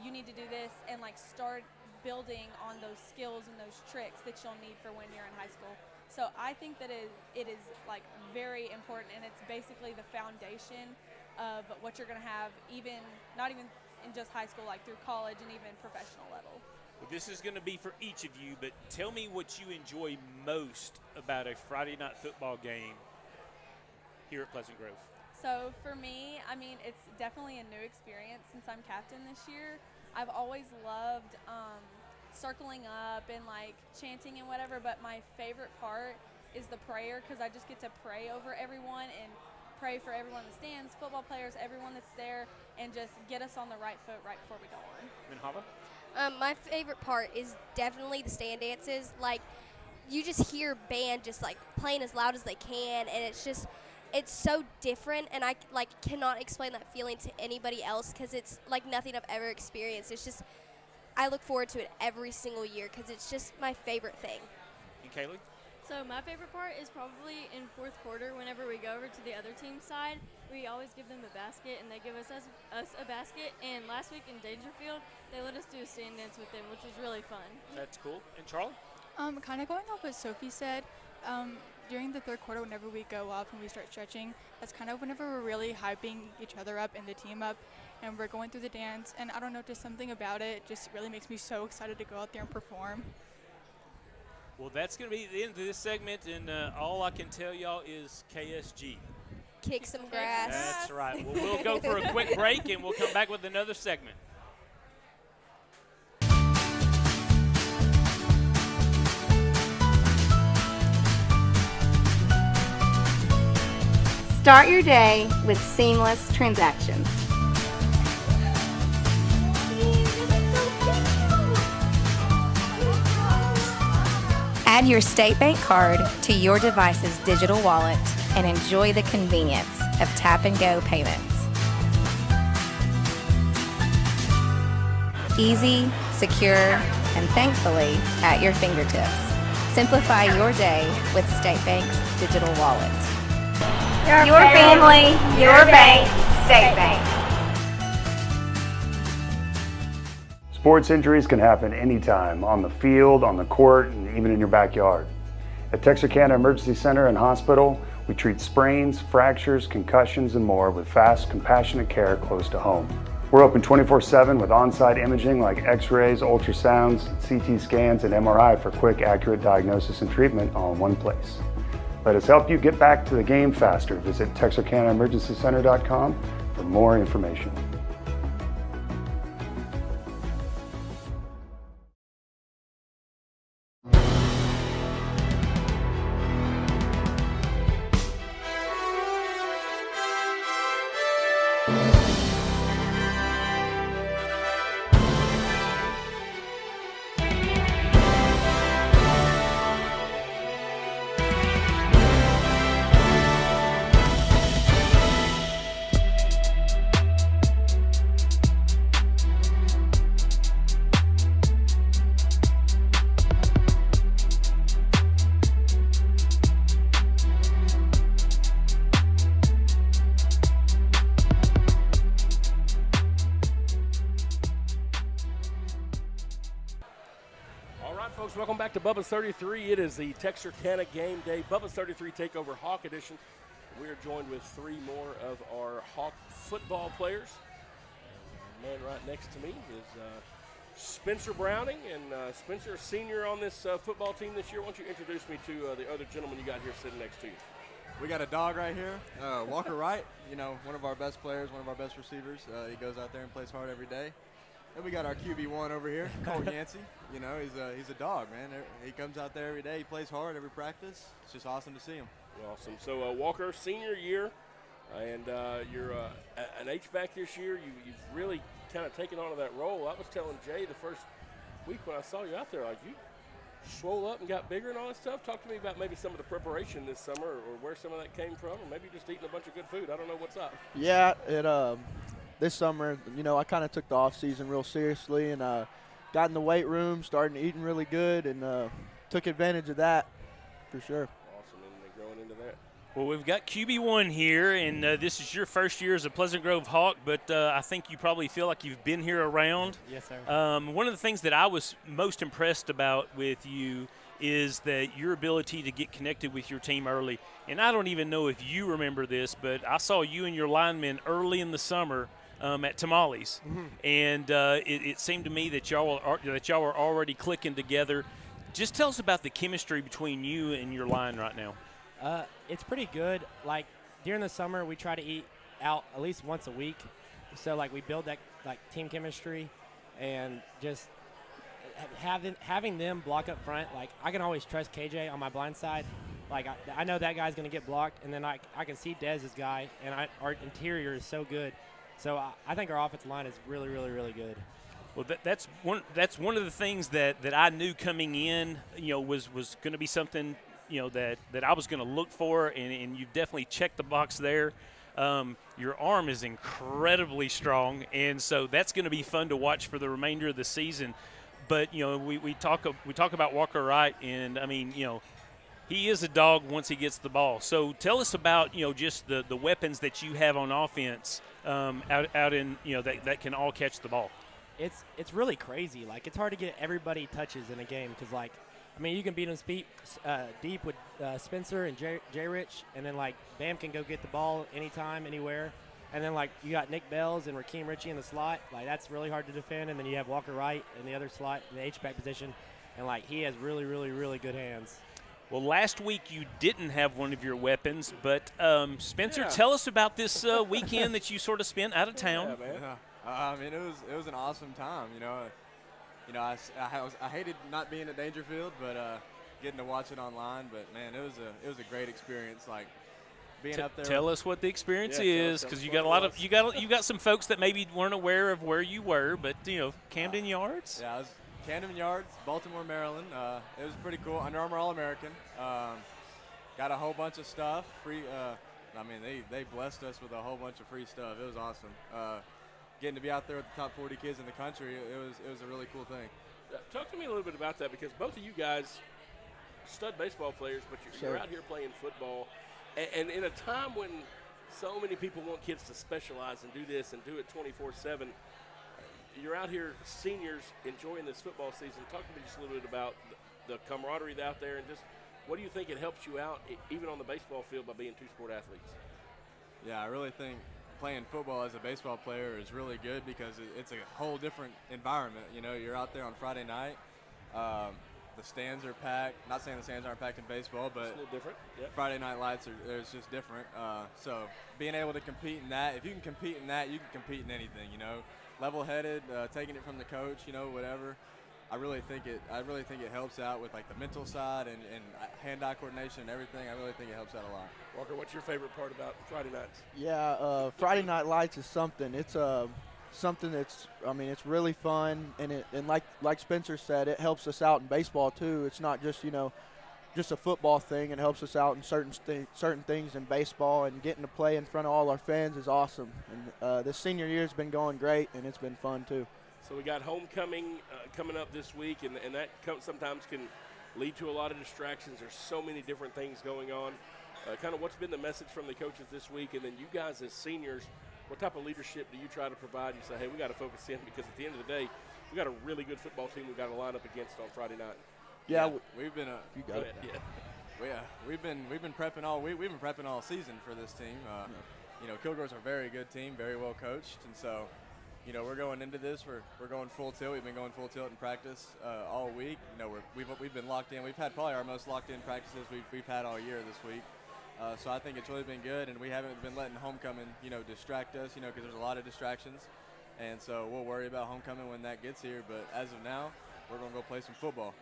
You need to do this, and start building on those skills and those tricks that you'll need for when you're in high school. So I think that it is very important, and it's basically the foundation of what you're going to have, not even in just high school, through college and even professional level. Well, this is going to be for each of you, but tell me what you enjoy most about a Friday night football game here at Pleasant Grove. So for me, it's definitely a new experience since I'm captain this year. I've always loved circling up and chanting and whatever, but my favorite part is the prayer, because I just get to pray over everyone and pray for everyone in the stands, football players, everyone that's there, and just get us on the right foot right before we go on. And Hava? My favorite part is definitely the stand dances. You just hear band just playing as loud as they can, and it's so different, and I cannot explain that feeling to anybody else, because it's nothing I've ever experienced. It's just, I look forward to it every single year, because it's just my favorite thing. And Kaylee? So my favorite part is probably in fourth quarter, whenever we go over to the other team's side, we always give them a basket, and they give us a basket. And last week in Dangerfield, they let us do a stand dance with them, which was really fun. That's cool. And Charlie? Kind of going off what Sophie said, during the third quarter, whenever we go up and we start stretching, that's kind of whenever we're really hyping each other up and the team up, and we're going through the dance, and I don't know, just something about it just really makes me so excited to go out there and perform. Well, that's going to be the end of this segment, and all I can tell y'all is KSG. Kick some grass. That's right. Well, we'll go for a quick break, and we'll come back with another segment. Start your day with seamless transactions. Add your State Bank card to your device's digital wallet and enjoy the convenience of tap-and-go payments. Easy, secure, and thankfully at your fingertips. Simplify your day with State Bank's digital wallet. Your family, your bank, State Bank. Sports injuries can happen anytime, on the field, on the court, and even in your backyard. At Texarkana Emergency Center and Hospital, we treat sprains, fractures, concussions, and more with fast, compassionate care close to home. We're open 24/7 with on-site imaging like x-rays, ultrasounds, CT scans, and MRI for quick, accurate diagnosis and treatment all in one place. Let us help you get back to the game faster. Visit TexarkanaEmergencyCenter.com for more information. Welcome back to Bubba's 33. It is the Texarkana Game Day Bubba's 33 TakeOver Hawk Edition. We are joined with three more of our Hawk football players. The man right next to me is Spencer Browning, and Spencer, a senior on this football team this year. Why don't you introduce me to the other gentleman you got here sitting next to you? We got a dog right here, Walker Wright, one of our best players, one of our best receivers. He goes out there and plays hard every day. And we got our QB1 over here, Cole Yancey. He's a dog, man. He comes out there every day. He plays hard every practice. It's just awesome to see him. Awesome. So Walker, senior year, and you're an H-back this year. You've really kind of taken on that role. I was telling Jay the first week when I saw you out there, like you swole up and got bigger and all that stuff. Talk to me about maybe some of the preparation this summer, or where some of that came from, or maybe just eating a bunch of good food. I don't know what's up. Yeah, this summer, I kind of took the off season real seriously and got in the weight room, started eating really good, and took advantage of that for sure. Awesome, and growing into that. Well, we've got QB1 here, and this is your first year as a Pleasant Grove Hawk, but I think you probably feel like you've been here around. Yes, sir. One of the things that I was most impressed about with you is that your ability to get connected with your team early. And I don't even know if you remember this, but I saw you and your linemen early in the summer at Tamales, and it seemed to me that y'all were already clicking together. Just tell us about the chemistry between you and your line right now. It's pretty good. Like during the summer, we try to eat out at least once a week, so we build that team chemistry, and just having them block up front. I can always trust KJ on my blind side. I know that guy's going to get blocked, and then I can see Dez's guy, and our interior is so good. So I think our offensive line is really, really, really good. Well, that's one of the things that I knew coming in, was going to be something, that I was going to look for, and you definitely checked the box there. Your arm is incredibly strong, and so that's going to be fun to watch for the remainder of the season. But we talk about Walker Wright, and I mean, he is a dog once he gets the ball. So tell us about just the weapons that you have on offense out in that can all catch the ball. It's really crazy. It's hard to get everybody touches in a game because you can beat them deep with Spencer and Jay Rich, and then Bam can go get the ball anytime, anywhere. And then you got Nick Bells and Rakeem Ritchie in the slot. That's really hard to defend. And then you have Walker Wright in the other slot in the H-back position, and he has really, really, really good hands. Well, last week you didn't have one of your weapons, but Spencer, tell us about this weekend that you sort of spent out of town. Yeah, man. It was an awesome time. I hated not being at Dangerfield, but getting to watch it online. But man, it was a great experience. Being up there. Tell us what the experience is, because you got some folks that maybe weren't aware of where you were, but Camden Yards. Yeah, I was Camden Yards, Baltimore, Maryland. It was pretty cool. Under Armour All-American. Got a whole bunch of stuff free. They blessed us with a whole bunch of free stuff. It was awesome. Getting to be out there with the top 40 kids in the country, it was a really cool thing. Talk to me a little bit about that, because both of you guys, stud baseball players, but you're out here playing football, and in a time when so many people want kids to specialize and do this and do it 24/7. You're out here, seniors, enjoying this football season. Talk to me just a little bit about the camaraderie out there, and just what do you think it helps you out, even on the baseball field, by being two-sport athletes? Yeah, I really think playing football as a baseball player is really good because it's a whole different environment. You're out there on Friday night. the stands are packed. Not saying the stands aren't packed in baseball, but It's a little different. Yep. Friday night lights it's just different. So being able to compete in that, if you can compete in that, you can compete in anything. You know, level-headed, taking it from the coach. You know, whatever. I really think it helps out with like the mental side and hand-eye coordination and everything. I really think it helps out a lot. Walker, what's your favorite part about Friday nights? Yeah, Friday Night Lights is something. It's something that's, I mean, it's really fun, and like Spencer said, it helps us out in baseball too. It's not just, you know, just a football thing. It helps us out in certain things in baseball, and getting to play in front of all our fans is awesome. And this senior year has been going great, and it's been fun too. So we got homecoming coming up this week, and that sometimes can lead to a lot of distractions. There's so many different things going on. Kind of what's been the message from the coaches this week, and then you guys as seniors, what type of leadership do you try to provide? You say, hey, we got to focus in, because at the end of the day, we got a really good football team we've got to line up against on Friday night. Yeah, we've been you got it. we've been prepping all season for this team. You know, Kilgore's a very good team, very well coached, and so, you know, we're going into this. We're going full tilt. We've been going full tilt in practice all week. You know, we've been locked in. We've had probably our most locked in practices we've had all year this week. So I think it's really been good, and we haven't been letting homecoming, you know, distract us, you know, because there's a lot of distractions. And so we'll worry about homecoming when that gets here. But as of now, we're going to go play some football.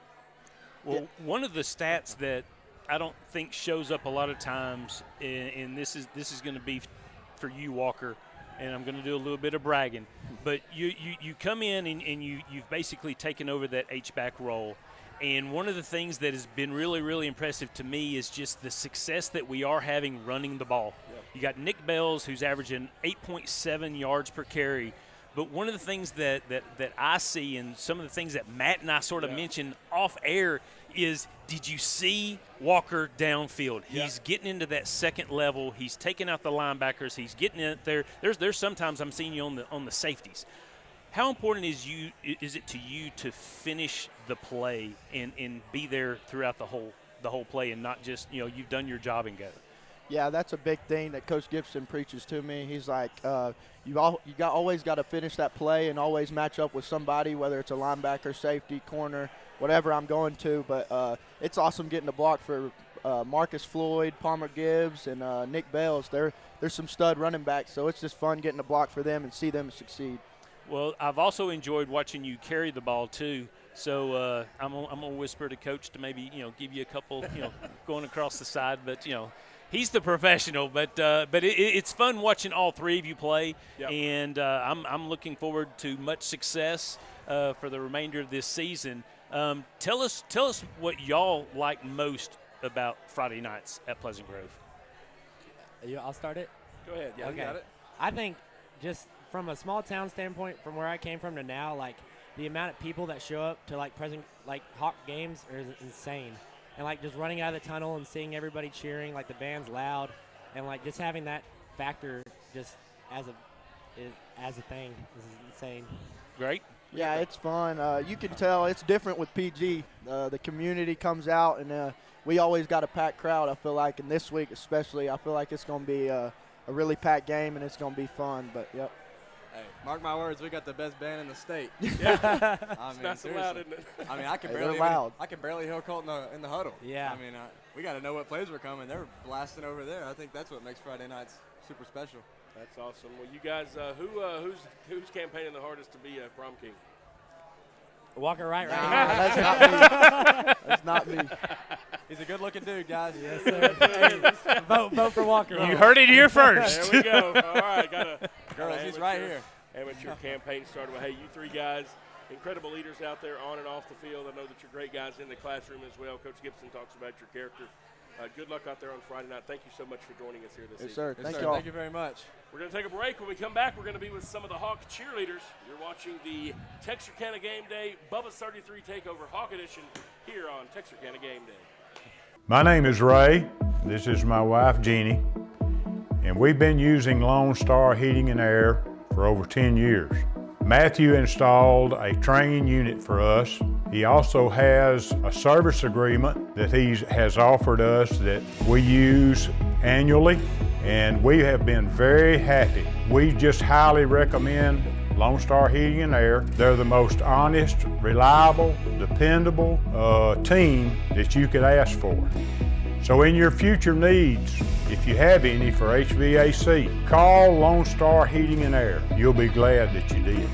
Well, one of the stats that I don't think shows up a lot of times, and this is going to be for you, Walker, and I'm going to do a little bit of bragging, but you come in and you've basically taken over that H-back role. And one of the things that has been really, really impressive to me is just the success that we are having running the ball. Yep. You got Nick Bells, who's averaging 8.7 yards per carry. But one of the things that I see, and some of the things that Matt and I sort of mentioned off air, is did you see Walker downfield? He's getting into that second level. He's taking out the linebackers. He's getting in there. There's sometimes I'm seeing you on the safeties. How important is it to you to finish the play and be there throughout the whole play, and not just, you know, you've done your job and go? Yeah, that's a big thing that Coach Gibson preaches to me. He's like, always got to finish that play and always match up with somebody, whether it's a linebacker, safety, corner, whatever I'm going to. But it's awesome getting the block for Marcus Floyd, Palmer Gibbs, and Nick Bells. There's some stud running backs, so it's just fun getting the block for them and see them succeed. Well, I've also enjoyed watching you carry the ball too. So I'm gonna whisper to Coach to maybe, you know, give you a couple, you know, going across the side. But, you know, he's the professional. But it's fun watching all three of you play. Yep. And I'm looking forward to much success for the remainder of this season. Tell us what y'all like most about Friday nights at Pleasant Grove. I'll start it. Go ahead. Yeah, okay. You got it. I think just from a small town standpoint, from where I came from to now, like the amount of people that show up to like Hawk games is insane. And like just running out of the tunnel and seeing everybody cheering, like the band's loud, and like just having that factor just as a thing is insane. Great. Yeah, it's fun. You can tell it's different with PG. The community comes out, and we always got a packed crowd, I feel like. And this week especially, I feel like it's going to be a really packed game, and it's going to be fun. But, yep. Hey, mark my words, we got the best band in the state. Yeah. I mean, not so loud, isn't it? I mean, I can barely hear Colt in the huddle. Yeah. I mean, we got to know what plays were coming. They're blasting over there. I think that's what makes Friday nights super special. That's awesome. Well, you guys, who's campaigning the hardest to be a prom king? Walker right That's not me. That's not me. He's a good-looking dude, guys. Yes, sir. vote for Walker. You heard it here first. There we go. All right, girls, he's right here. Amateur campaign started. Well, hey, you three guys, incredible leaders out there on and off the field. I know that you're great guys in the classroom as well. Coach Gibson talks about your character. Good luck out there on Friday night. Thank you so much for joining us here this evening. Sir. Yes, Thank sir. you. Thank you very much. We're going to take a break. When we come back, we're going to be with some of the Hawk cheerleaders. You're watching the Texarkana Game Day Bubba's 33 Takeover Hawk Edition here on Texarkana Game Day. My name is Ray. This is my wife, Jeannie. And we've been using Lone Star Heating and Air for over 10 years. Matthew installed a training unit for us. He also has a service agreement that he has offered us that we use annually, and we have been very happy. We just highly recommend Lone Star Heating and Air. They're the most honest, reliable, dependable team that you could ask for. So in your future needs, if you have any for HVAC, call Lone Star Heating and Air. You'll be glad that you did.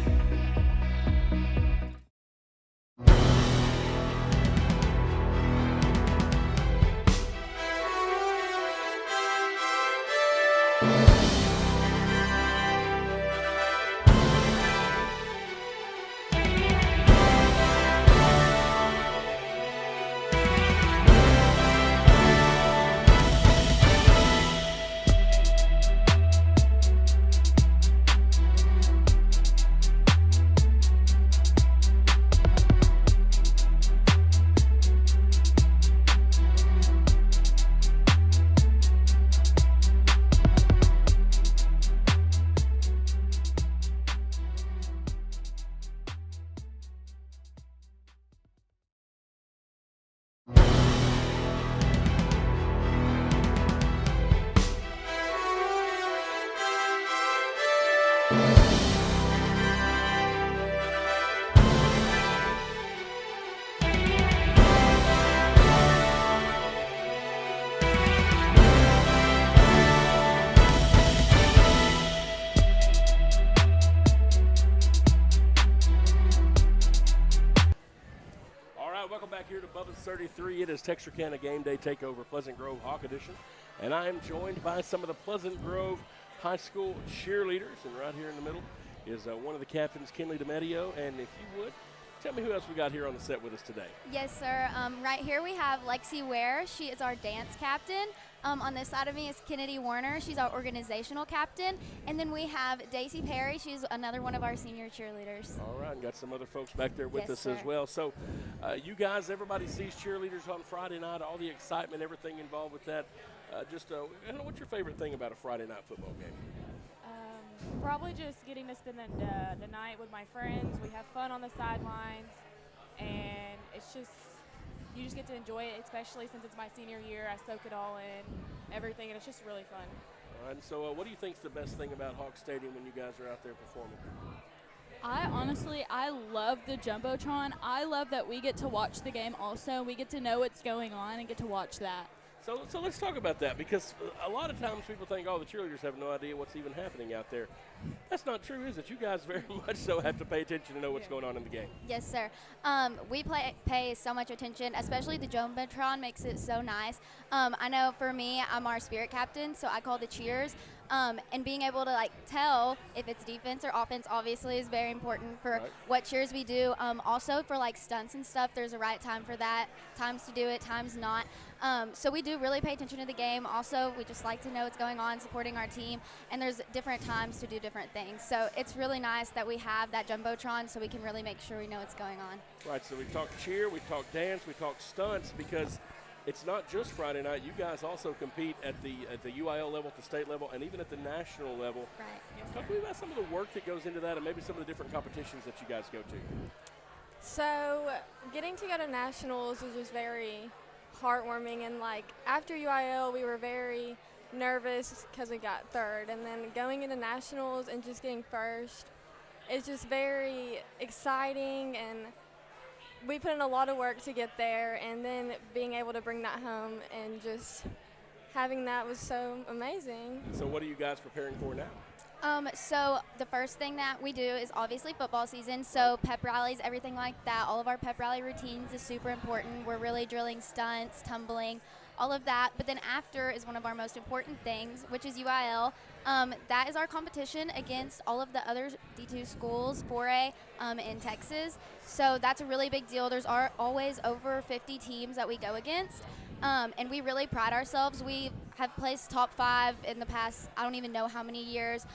Here to Bubba's 33. It is Texarkana Game Day Takeover Pleasant Grove Hawk Edition. And I am joined by some of the Pleasant Grove High School cheerleaders. And right here in the middle is one of the captains, Kinley DeMedio. And if you would, tell me who else we got here on the set with us today. Yes, sir. Right here we have Lexi Ware. She is our dance captain. On this side of me is Kennedy Warner. She's our organizational captain. And then we have Daisy Perry. She's another one of our senior cheerleaders. All right, and got some other folks back there with Yes, us sir. as well. So you guys, everybody sees cheerleaders on Friday night, all the excitement, everything involved with that. What's your favorite thing about a Friday night football game? Probably just getting to spend the night with my friends. We have fun on the sidelines, and it's just, you just get to enjoy it, especially since it's my senior year. I soak it all in, everything, and it's just really fun. All right, and so what do you think is the best thing about Hawk Stadium when you guys are out there performing? I love the Jumbotron. I love that we get to watch the game also. We get to know what's going on and get to watch that. So let's talk about that, because a lot of times people think, oh, the cheerleaders have no idea what's even happening out there. That's not true, is it? You guys very much so have to pay attention to know what's going on in the game. Yes, sir. We pay so much attention, especially the Jumbotron makes it so nice. I know for me, I'm our spirit captain, so I call the cheers. And being able to tell if it's defense or offense obviously is very important for what cheers we do. Also for stunts and stuff, there's a right time for that. Times to do it, times not. So we do really pay attention to the game. Also, we just like to know what's going on, supporting our team, and there's different times to do different things. So it's really nice that we have that Jumbotron so we can really make sure we know what's going on. Right, so we've talked cheer, we've talked dance, we've talked stunts, because it's not just Friday night. You guys also compete at the UIL level, at the state level, and even at the national level. Right. Talk to me about some of the work that goes into that and maybe some of the different competitions that you guys go to. So getting to go to nationals was just very heartwarming, and after UIL we were very nervous because we got third, and then going into nationals and just getting first is just very exciting, and we put in a lot of work to get there, and then being able to bring that home and just having that was so amazing. So what are you guys preparing for now? So the first thing that we do is obviously football season. So pep rallies, everything like that. All of our pep rally routines is super important. We're really drilling stunts, tumbling, all of that. But then after is one of our most important things, which is UIL. That is our competition against all of the other D2 schools, 4A in Texas. So that's a really big deal. There's always over 50 teams that we go against. And we really pride ourselves. We have placed top 5 in the past, I don't even know how many years.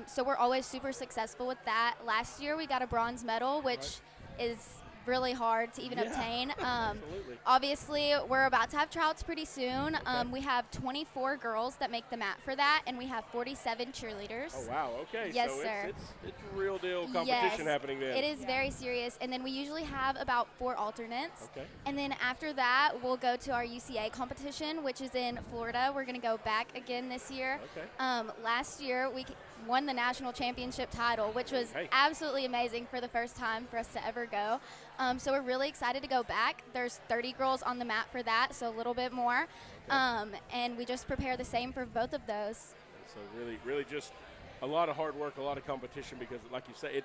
So we're always super successful with that. Last year we got a bronze medal, which is really hard to even obtain. Obviously, we're about to have tryouts pretty soon. We have 24 girls that make the mat for that, and we have 47 cheerleaders. Oh, wow. Okay. Yes, so sir. It's real deal competition happening then. It is very serious. And then we usually have about 4 alternates. Okay. And then after that, we'll go to our UCA competition, which is in Florida. We're going to go back again this year. Okay. Last year, won the national championship title, which was absolutely amazing for the first time for us to ever go. So we're really excited to go back. There's 30 girls on the mat for that, so a little bit more. And we just prepare the same for both of those. So really just a lot of hard work, a lot of competition, because like you say,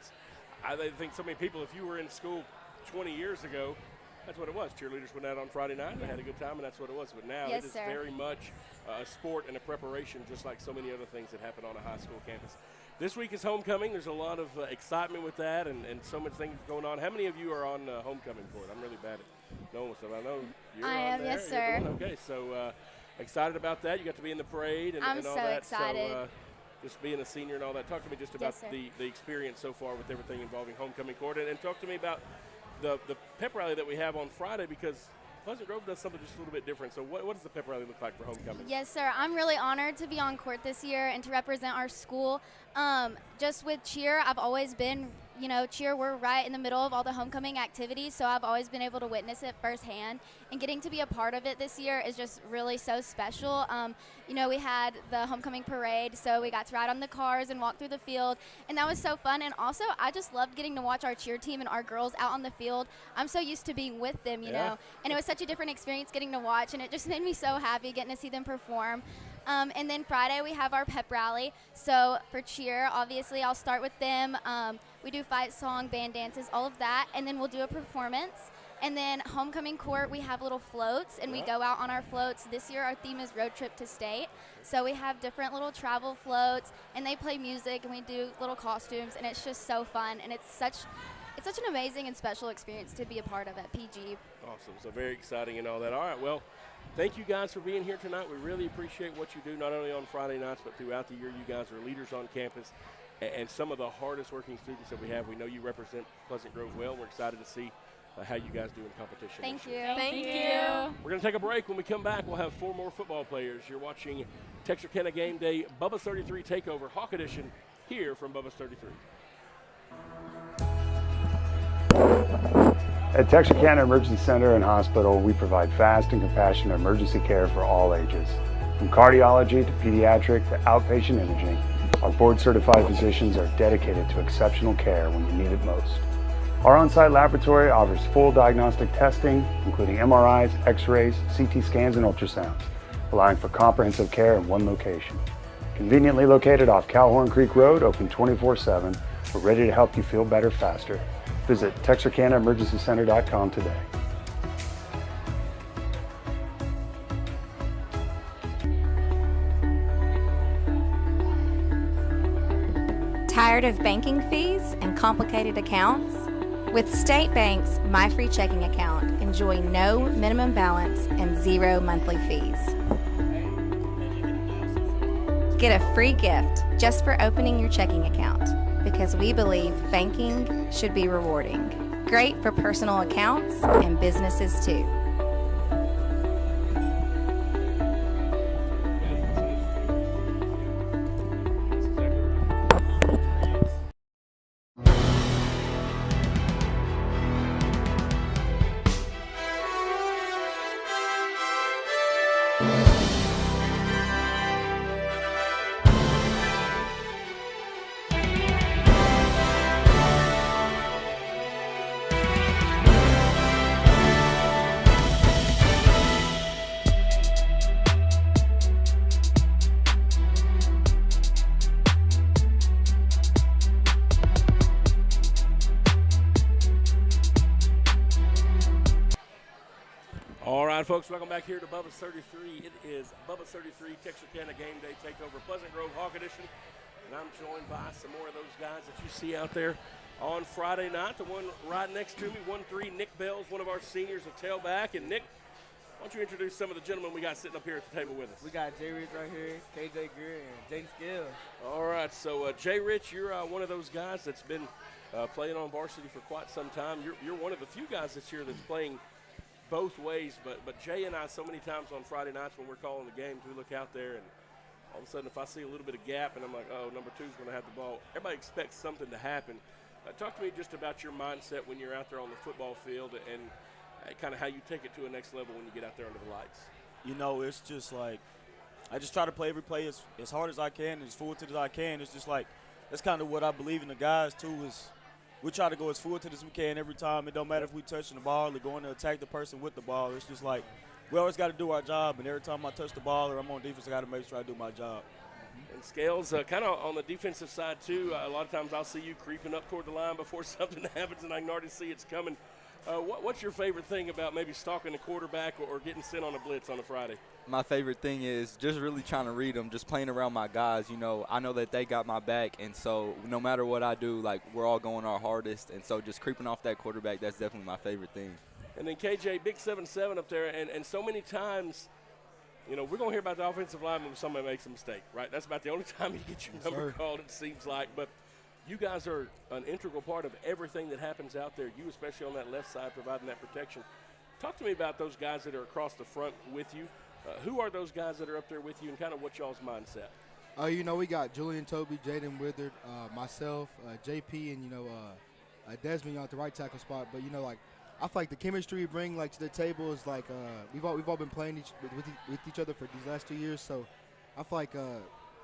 I think so many people, if you were in school 20 years ago, that's what it was. Cheerleaders went out on Friday night and they had a good time, and that's what it was. But now it is very much a sport and a preparation, just like so many other things that happen on a high school campus. This week is homecoming. There's a lot of excitement with that, and so much things going on. How many of you are on homecoming court? I'm really bad at knowing stuff. I know you're I on am, there. yes, sir. Okay, so excited about that. You got to be in the parade and, I'm and all so that. excited. So just being a senior and all that. Talk to me just about the experience so far with everything involving homecoming court, and talk to me about the pep rally that we have on Friday, because Pleasant Grove does something just a little bit different. So what does the pep rally look like for homecoming? Yes, sir. I'm really honored to be on court this year and to represent our school. Just with cheer, I've always been, cheer, we're right in the middle of all the homecoming activities, so I've always been able to witness it firsthand. And getting to be a part of it this year is just really so special. We had the homecoming parade, so we got to ride on the cars and walk through the field, and that was so fun. And also, I just loved getting to watch our cheer team and our girls out on the field. I'm so used to being with them, you know, and it was such a different experience getting to watch, and it just made me so happy getting to see them perform. And then Friday we have our pep rally. So for cheer, obviously I'll start with them. We do fight song, band dances, all of that, and then we'll do a performance. And then homecoming court, we have little floats, and we go out on our floats. This year our theme is road trip to state. So we have different little travel floats, and they play music, and we do little costumes, and it's just so fun. And it's such an amazing and special experience to be a part of at PG. Awesome. So very exciting and all that. All right, well, thank you guys for being here tonight. We really appreciate what you do, not only on Friday nights, but throughout the year. You guys are leaders on campus and some of the hardest working students that we have. We know you represent Pleasant Grove well. We're excited to see how you guys do in competition. Thank you. Thank you. We're going to take a break. When we come back, we'll have 4 more football players. You're watching Texarkana Game Day, Bubba's 33 Takeover, Hawk Edition, here from Bubba's 33. At Texarkana Emergency Center and Hospital, we provide fast and compassionate emergency care for all ages. From cardiology to pediatric to outpatient imaging, our board-certified physicians are dedicated to exceptional care when you need it most. Our on-site laboratory offers full diagnostic testing, including MRIs, X-rays, CT scans, and ultrasounds, allowing for comprehensive care in one location. Conveniently located off Calhoun Creek Road, open 24/7, we're ready to help you feel better faster. Visit TexarkanaEmergencyCenter.com today. Tired of banking fees and complicated accounts? With State Bank's My Free Checking Account, enjoy no minimum balance and 0 monthly fees. Get a free gift just for opening your checking account, because we believe banking should be rewarding. Great for personal accounts and businesses too. Folks, welcome back here to Bubba's 33. It is Bubba's 33 Texarkana Game Day Takeover, Pleasant Grove Hawk Edition, and I'm joined by some more of those guys that you see out there on Friday night. The one right next to me, 1-3, Nick Bell's one of our seniors, a tailback. And Nick, why don't you introduce some of the gentlemen we got sitting up here at the table with us? We got Jay Rich right here, KJ Greer, and Jaden Skill. All right, so Jay Rich, you're one of those guys that's been playing on varsity for quite some time. You're one of the few guys this year that's playing both ways, but Jay and I, so many times on Friday nights when we're calling the games, we look out there and all of a sudden if I see a little bit of gap and I'm like, oh, number 2's going to have the ball, everybody expects something to happen. Talk to me just about your mindset when you're out there on the football field and kind of how you take it to a next level when you get out there under the lights. You know, it's just like I just try to play every play as hard as I can and as forward as I can. It's just like that's kind of what I believe in the guys too. Is we try to go as forward as we can every time. It don't matter if we touching the ball or going to attack the person with the ball. It's just like we always got to do our job, and every time I touch the ball or I'm on defense, I got to make sure I do my job. And Scales, kind of on the defensive side too, a lot of times I'll see you creeping up toward the line before something happens, and I can already see it's coming. What's your favorite thing about maybe stalking a quarterback or getting sent on a blitz on a Friday? My favorite thing is just really trying to read them, just playing around my guys. You know, I know that they got my back, and so no matter what I do, like, we're all going our hardest. And so just creeping off that quarterback, that's definitely my favorite thing. And then KJ, big 7'7" up there, and so many times, you know, we're going to hear about the offensive lineman when somebody makes a mistake, right? That's about the only time you get your number called, it seems like. But you guys are an integral part of everything that happens out there, you especially on that left side providing that protection. Talk to me about those guys that are across the front with you. Who are those guys that are up there with you, and kind of what y'all's mindset? You know, we got Julian Toby, Jaden Withard, myself, JP, and, you know, Desmond at the right tackle spot. But, you know, like, I feel like the chemistry we bring, like, to the table is like we've all been playing with each other for these last 2 years. So I feel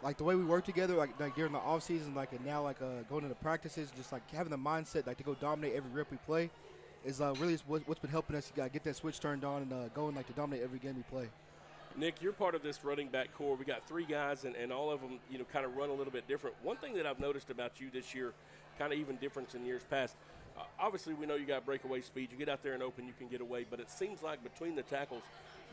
like the way we work together, like during the off season, like, and now like going into practices, just like having the mindset like to go dominate every rep we play, is really what's been helping us get that switch turned on and going like to dominate every game we play. Nick, you're part of this running back core. We got 3 guys, and all of them, you know, kind of run a little bit different. One thing that I've noticed about you this year, kind of even difference in years past. Obviously, we know you got breakaway speed. You get out there and open, you can get away. But it seems like between the tackles,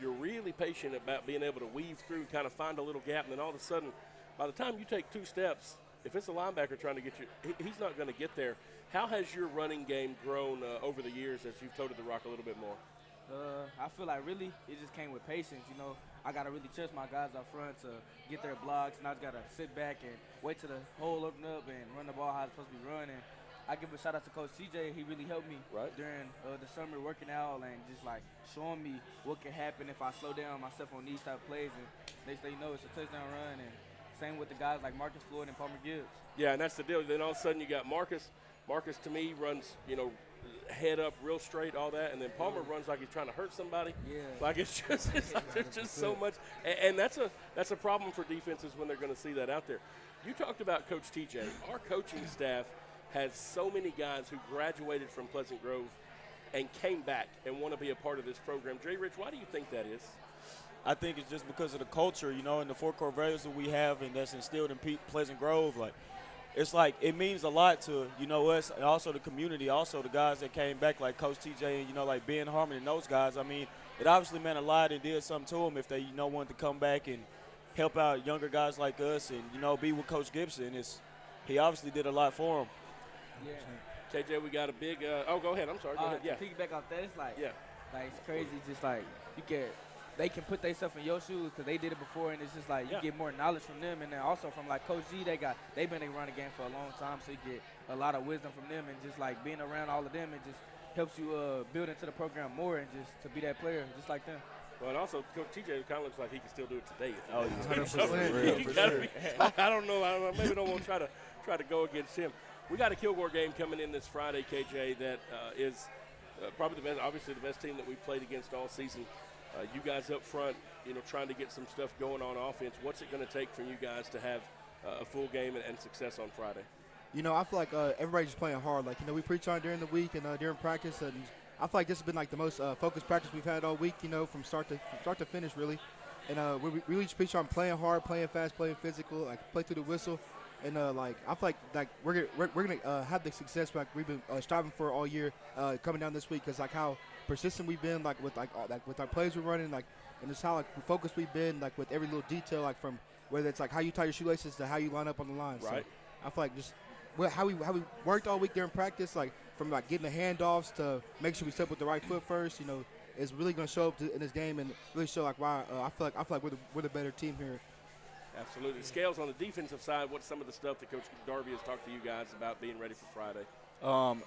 you're really patient about being able to weave through, kind of find a little gap, and then all of a sudden, by the time you take 2 steps, if it's a linebacker trying to get you, he's not going to get there. How has your running game grown over the years as you've toted the rock a little bit more? I feel like really it just came with patience. You know, I got to really trust my guys up front to get their blocks, and I just got to sit back and wait till the hole open up and run the ball how it's supposed to be run. And I give a shout out to Coach CJ. He really helped me during the summer working out and just like showing me what can happen if I slow down myself on these type of plays. And next thing you know, it's a touchdown run. And same with the guys like Marcus Floyd and Palmer Gibbs. Yeah, and that's the deal. Then all of a sudden you got Marcus. Marcus, to me, runs, you know, head up real straight, all that. And then Palmer runs like he's trying to hurt somebody. Yeah. Like it's just there's just so much. And that's a problem for defenses when they're going to see that out there. You talked about Coach TJ. Our coaching staff has so many guys who graduated from Pleasant Grove and came back and want to be a part of this program. Jay Rich, why do you think that is? I think it's just because of the culture, you know, and the 4 core values that we have and that's instilled in Pleasant Grove. Like, it's like it means a lot to, you know, us and also the community, also the guys that came back like Coach TJ and, you know, like Ben Harmon and those guys. I mean, it obviously meant a lot and did something to them if they, you know, wanted to come back and help out younger guys like us and, you know, be with Coach Gibson. He obviously did a lot for them. Yeah. KJ, we got a big go ahead. I'm sorry. Go ahead. Yeah. To piggyback off that, it's like, like it's crazy. Just like they can put themselves in your shoes because they did it before, and it's just like you get more knowledge from them, and then also from like Coach G, they've been running the game for a long time, so you get a lot of wisdom from them, and just like being around all of them, it just helps you build into the program more and just to be that player just like them. Well, and also, Coach TJ kind of looks like he can still do it today. Oh, yeah. 100%. I don't know. Maybe don't want to try to go against him. We got a Kilgore game coming in this Friday, KJ, that is probably obviously the best team that we've played against all season. You guys up front, you know, trying to get some stuff going on offense. What's it going to take for you guys to have a full game and success on Friday? You know, I feel like everybody's just playing hard. Like, you know, we preach on it during the week and during practice, and I feel like this has been like the most focused practice we've had all week. You know, from start to finish, really. And we really just preach on playing hard, playing fast, playing physical, like play through the whistle. And like I feel like we're gonna have the success like we've been striving for all year coming down this week, because like how persistent we've been like with our plays we're running, like, and just how like focused we've been like with every little detail, like from whether it's like how you tie your shoelaces to how you line up on the line. Right. So I feel like just how we worked all week during practice, like from like getting the handoffs to make sure we step with the right foot first, you know, is really gonna show up in this game and really show like why I feel like we're the better team here. Absolutely. Scales, on the defensive side, what's some of the stuff that Coach Darby has talked to you guys about being ready for Friday?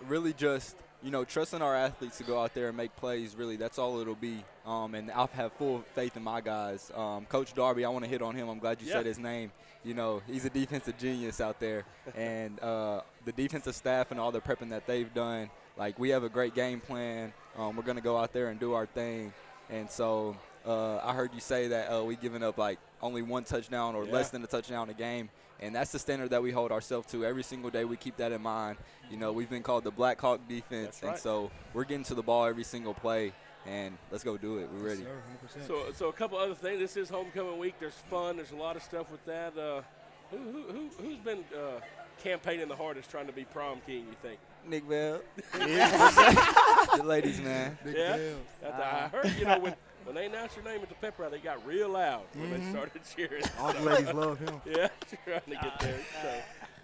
Really just, you know, trusting our athletes to go out there and make plays, really. That's all it'll be. And I have full faith in my guys. Coach Darby, I want to hit on him. I'm glad you said his name. You know, he's a defensive genius out there. And the defensive staff and all the prepping that they've done, like, we have a great game plan. We're going to go out there and do our thing. And so I heard you say that we giving up like only 1 touchdown or Yeah. less than a touchdown a game. And that's the standard that we hold ourselves to every single day. We keep that in mind. You know, we've been called the Black Hawk defense. That's right. And so we're getting to the ball every single play. And let's go do it. We're ready. Yes, sir, 100%. So a couple other things. This is homecoming week. There's fun. There's a lot of stuff with that. Who's been campaigning the hardest trying to be prom king, you think? Nick Bell. The ladies, man. Yeah. I heard, you know, when they announced your name at the pep rally, they got real loud when they started cheering. All the ladies love him. Yeah, trying to get there. So,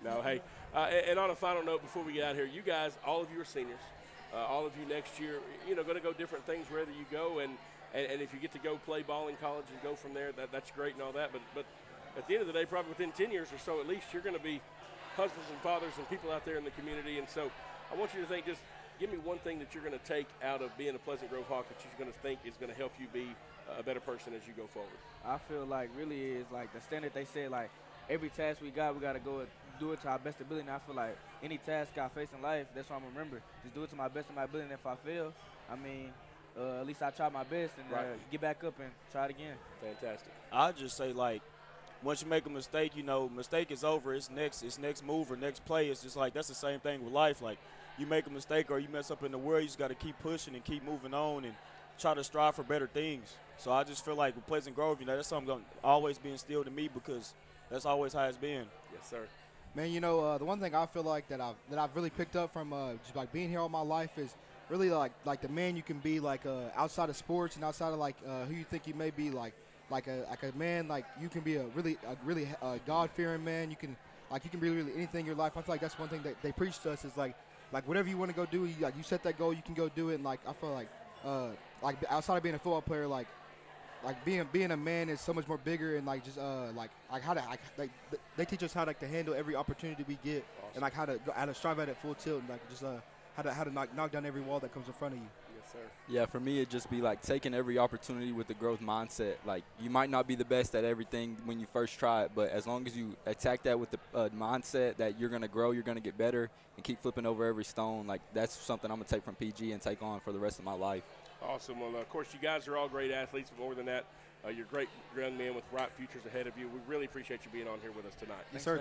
no, hey. And on a final note, before we get out here, you guys, all of you are seniors. All of you next year, you know, going to go different things wherever you go. And if you get to go play ball in college and go from there, that's great and all that. But at the end of the day, probably within 10 years or so, at least you're going to be husbands and fathers and people out there in the community. And so I want you to think, just give me one thing that you're going to take out of being a Pleasant Grove Hawk that you're going to think is going to help you be a better person as you go forward. I feel like really is like the standard they said, like every task we got to go do it to our best ability. And I feel like any task I face in life, that's what I'm gonna remember. Just do it to my best of my ability. And if I fail, I mean, at least I try my best and get back up and try it again. Fantastic. I just say, like, once you make a mistake, you know, mistake is over. It's next move or next play. It's just like that's the same thing with life. Like, you make a mistake or you mess up in the world, you just got to keep pushing and keep moving on and try to strive for better things. So I just feel like with Pleasant Grove, you know, that's something going to always be instilled in me because that's always how it's been. Yes, sir. Man, you know, the one thing I feel like that I've really picked up from just like being here all my life is really like the man you can be like outside of sports and outside of like who you think you may be like a man, like you can be a really God-fearing man. You can be really anything in your life. I feel like that's one thing that they preach to us is like whatever you want to go do, you set that goal, you can go do it. And like I feel like outside of being a football player, like being a man is so much more bigger and like just like how to they teach us how to handle every opportunity we get. Awesome. And like how to strive at it full tilt and like just how to knock down every wall that comes in front of you. Yes, sir. Yeah, for me, it'd just be like taking every opportunity with the growth mindset. Like, you might not be the best at everything when you first try it, but as long as you attack that with the mindset that you're going to grow, you're going to get better, and keep flipping over every stone, like that's something I'm going to take from PG and take on for the rest of my life. Awesome. Well, of course, you guys are all great athletes, but more than that, you're great young men with bright futures ahead of you. We really appreciate you being on here with us tonight. Yes, sir.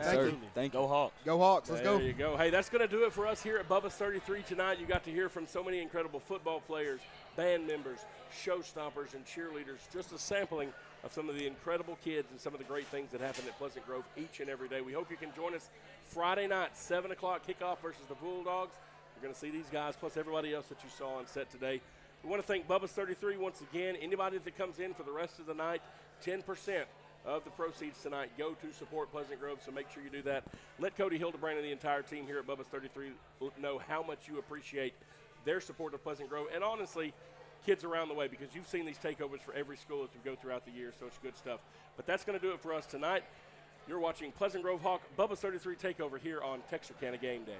Thank you. Go Hawks. Go Hawks. Let's go. There you go. Hey, that's going to do it for us here at Bubba's 33 tonight. You got to hear from so many incredible football players, band members, showstoppers, and cheerleaders. Just a sampling of some of the incredible kids and some of the great things that happen at Pleasant Grove each and every day. We hope you can join us Friday night, 7 o'clock kickoff versus the Bulldogs. You're going to see these guys plus everybody else that you saw on set today. We want to thank Bubba's 33 once again. Anybody that comes in for the rest of the night, 10% of the proceeds tonight go to support Pleasant Grove, so make sure you do that. Let Cody Hildebrand and the entire team here at Bubba's 33 know how much you appreciate their support of Pleasant Grove, and honestly, kids around the way, because you've seen these takeovers for every school as we go throughout the year, so it's good stuff. But that's going to do it for us tonight. You're watching Pleasant Grove Hawk Bubba's 33 Takeover here on Texarkana Game Day.